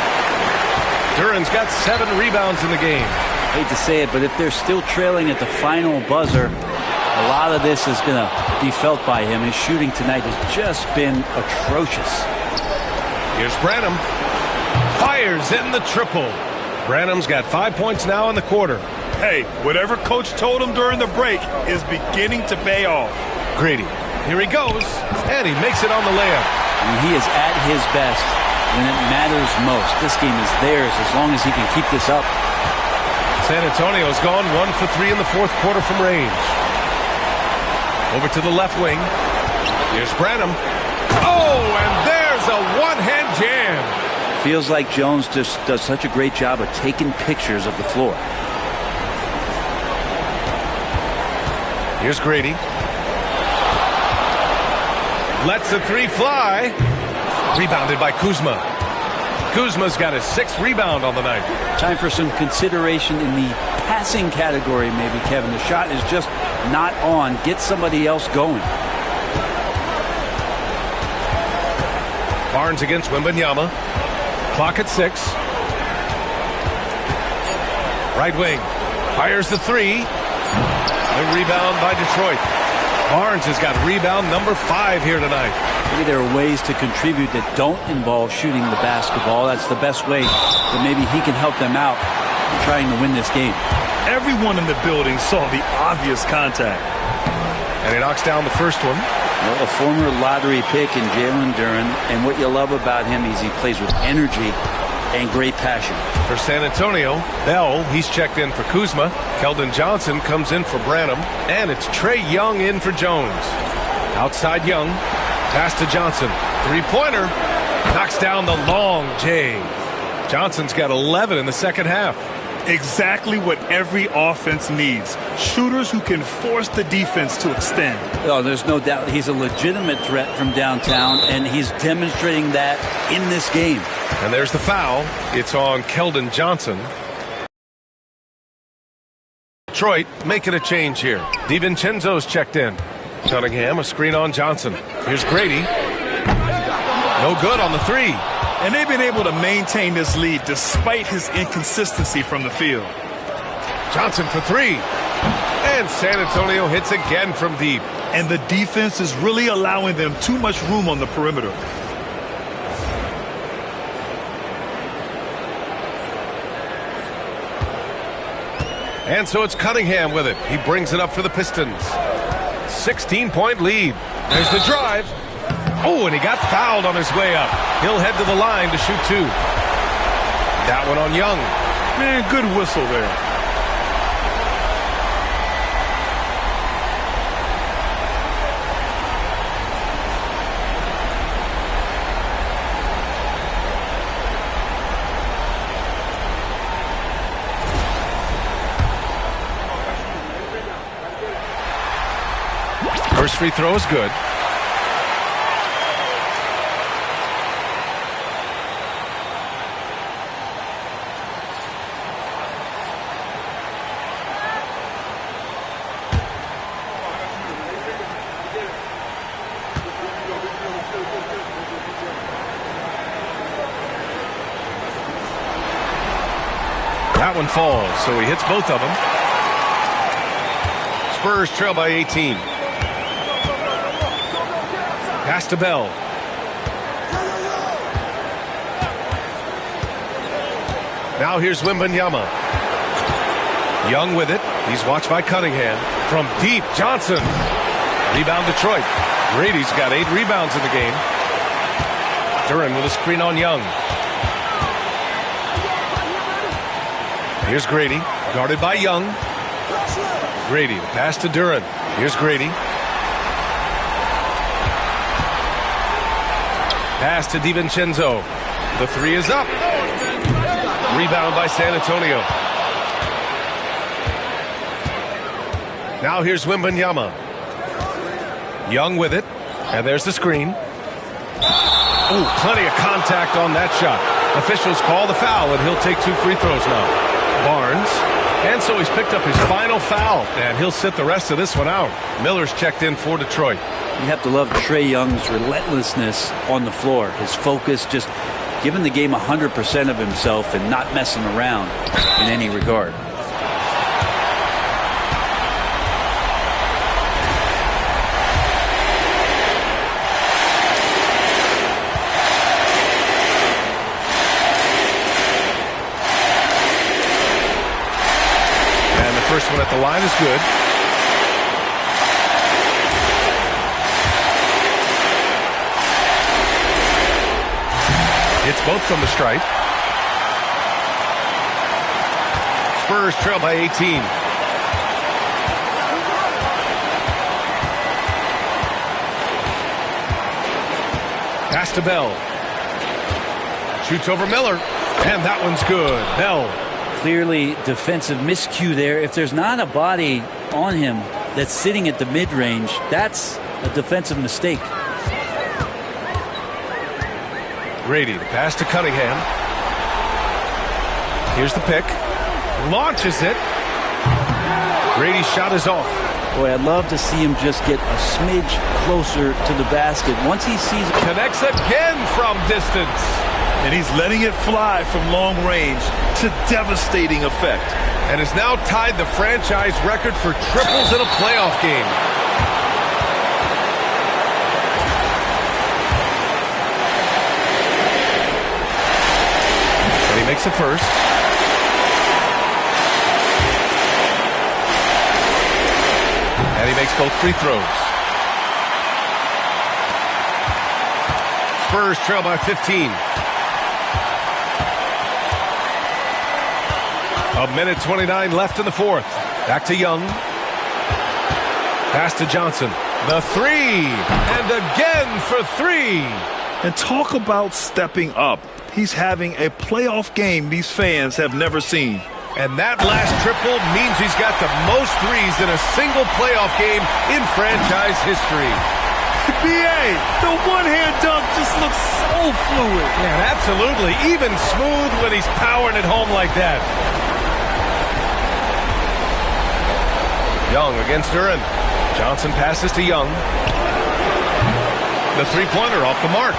Duran's got 7 rebounds in the game. Hate to say it, but if they're still trailing at the final buzzer, a lot of this is going to be felt by him. His shooting tonight has just been atrocious. Here's Branham. Fires in the triple. Branham's got 5 points now in the quarter. Hey, whatever coach told him during the break is beginning to pay off. Grady. Here he goes, and he makes it on the layup. I mean, he is at his best when it matters most. This game is theirs as long as he can keep this up. San Antonio's gone 1 for 3 in the fourth quarter from range. Over to the left wing. Here's Branham. Oh, and there's a one-hand jam. Feels like Jones just does such a great job of taking pictures of the floor. Here's Grady. Lets the three fly. Rebounded by Kuzma. Kuzma's got his 6th rebound on the night. Time for some consideration in the passing category, maybe, Kevin. The shot is just not on. Get somebody else going. Barnes against Wembanyama. Clock at 6. Right wing. Fires the 3. The rebound by Detroit. Barnes has got rebound number 5 here tonight. Maybe there are ways to contribute that don't involve shooting the basketball. That's the best way that maybe he can help them out in trying to win this game. Everyone in the building saw the obvious contact. And he knocks down the first one. Well, a former lottery pick in Jalen Duren, and what you love about him is he plays with energy and great passion. For San Antonio, Bell, he's checked in for Kuzma. Keldon Johnson comes in for Branham. And it's Trae Young in for Jones. Outside Young. Pass to Johnson. Three-pointer. Knocks down the long J. Johnson's got 11 in the second half. Exactly what every offense needs. Shooters who can force the defense to extend. Oh, there's no doubt he's a legitimate threat from downtown, and he's demonstrating that in this game. And there's the foul. It's on Keldon Johnson. Detroit making a change here. DiVincenzo's checked in. Cunningham, a screen on Johnson. Here's Grady. No good on the 3. And they've been able to maintain this lead despite his inconsistency from the field. Johnson for 3. And San Antonio hits again from deep. And the defense is really allowing them too much room on the perimeter. And so it's Cunningham with it. He brings it up for the Pistons. 16-point lead. There's the drive. Oh, and he got fouled on his way up. He'll head to the line to shoot 2. That one on Young. Man, good whistle there. First free throw is good. That one falls, so he hits both of them. Spurs trail by 18. Pass to Bell. Now here's Wembanyama. Young with it. He's watched by Cunningham. From deep, Johnson. Rebound Detroit. Grady's got 8 rebounds in the game. Duren with a screen on Young. Here's Grady, guarded by Young. Grady, the pass to Duren. Here's Grady. Pass to DiVincenzo. The 3 is up. Rebound by San Antonio. Now here's Wembanyama. Young with it. And there's the screen. Oh, plenty of contact on that shot. Officials call the foul, and he'll take 2 free throws now. Barnes. And so he's picked up his final foul, and he'll sit the rest of this one out. Miller's checked in for Detroit. You have to love Trae Young's relentlessness on the floor. His focus, just giving the game 100% of himself and not messing around in any regard. And the first one at the line is good. Hits both from the stripe. Spurs trail by 18. Pass to Bell. Shoots over Miller, and that one's good. Bell. Clearly defensive miscue there. If there's not a body on him that's sitting at the mid-range, that's a defensive mistake. Grady, the pass to Cunningham. Here's the pick. Launches it. Grady's shot is off. Boy, I'd love to see him just get a smidge closer to the basket. Once he sees it. Connects again from distance. And he's letting it fly from long range to devastating effect. And has now tied the franchise record for triples in a playoff game. And he makes the first. And he makes both free throws. Spurs trail by 15. A minute 29 left in the fourth. Back to Young. Pass to Johnson. The three. And again for three. And talk about stepping up. He's having a playoff game these fans have never seen. And that last triple means he's got the most threes in a single playoff game in franchise history. B.A., the one-hand dunk just looks so fluid. Yeah, absolutely. Even smooth when he's powering it home like that. Young against Duran. Johnson passes to Young. The three-pointer off the mark.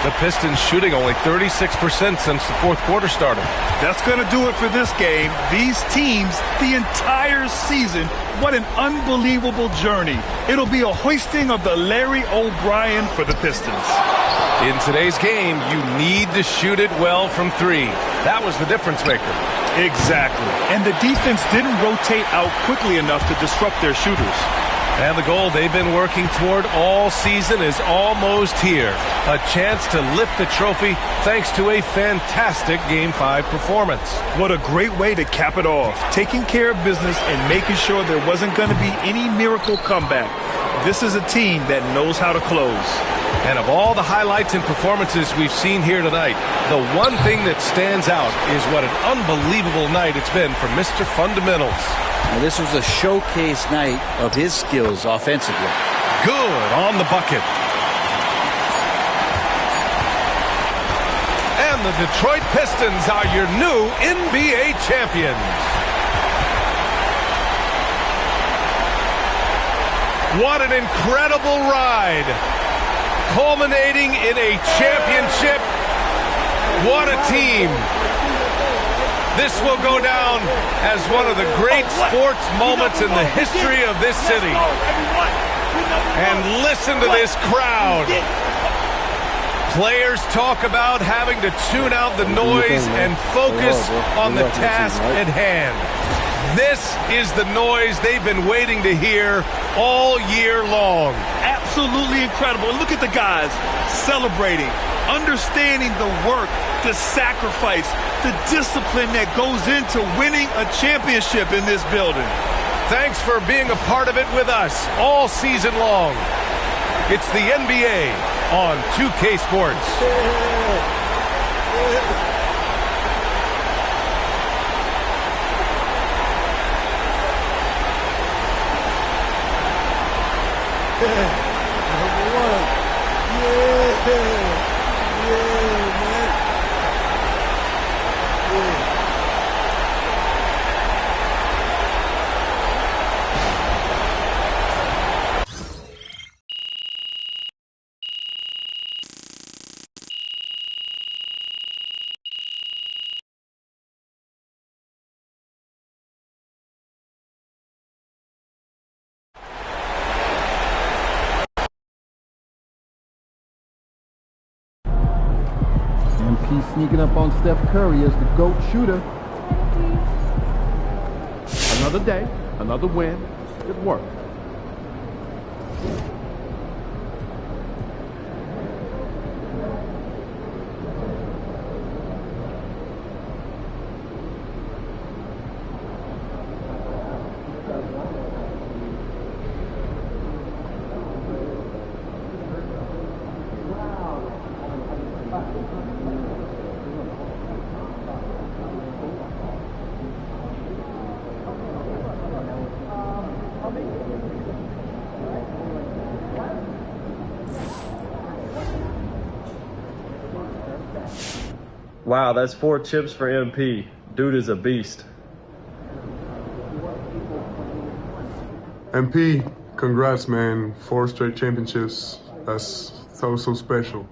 The Pistons shooting only 36% since the fourth quarter started. That's going to do it for this game. These teams, the entire season, what an unbelievable journey. It'll be a hoisting of the Larry O'Brien for the Pistons. In today's game, you need to shoot it well from three. That was the difference maker. Exactly. And the defense didn't rotate out quickly enough to disrupt their shooters. And the goal they've been working toward all season is almost here. A chance to lift the trophy thanks to a fantastic Game 5 performance. What a great way to cap it off. Taking care of business and making sure there wasn't going to be any miracle comeback. This is a team that knows how to close. And of all the highlights and performances we've seen here tonight, the one thing that stands out is what an unbelievable night it's been for Mr. Fundamentals. Now, this was a showcase night of his skills offensively. Good on the bucket. And the Detroit Pistons are your new NBA champions. What an incredible ride. Culminating in a championship. What a team. This will go down as one of the great sports moments in the history of this city. And listen to this crowd. Players talk about having to tune out the noise and focus on the task at hand. This is the noise they've been waiting to hear all year long. Absolutely incredible. Look at the guys celebrating, understanding the work, the sacrifice, the discipline that goes into winning a championship in this building. Thanks for being a part of it with us all season long. It's the NBA on 2K Sports. MP sneaking up on Steph Curry as the GOAT shooter. Another day, another win. It worked. Wow, that's 4 chips for MP. Dude is a beast. MP, congrats, man. 4 straight championships. That's so special.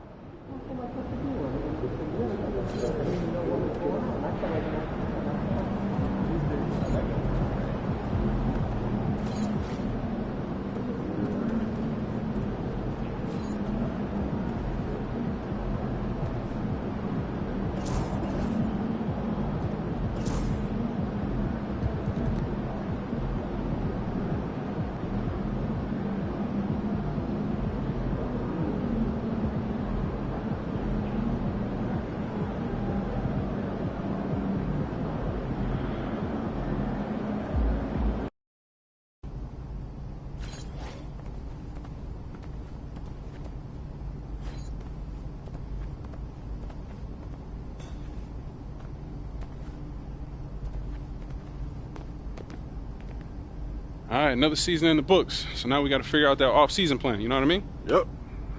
All right, another season in the books. So now we got to figure out that off-season plan. You know what I mean? Yep.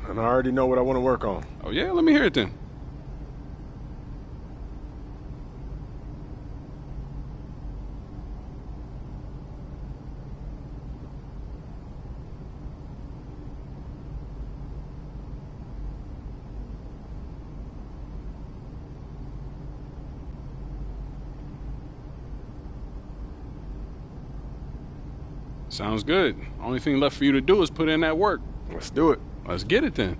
And I already know what I want to work on. Oh, yeah? Let me hear it then. Sounds good. Only thing left for you to do is put in that work. Let's do it. Let's get it then.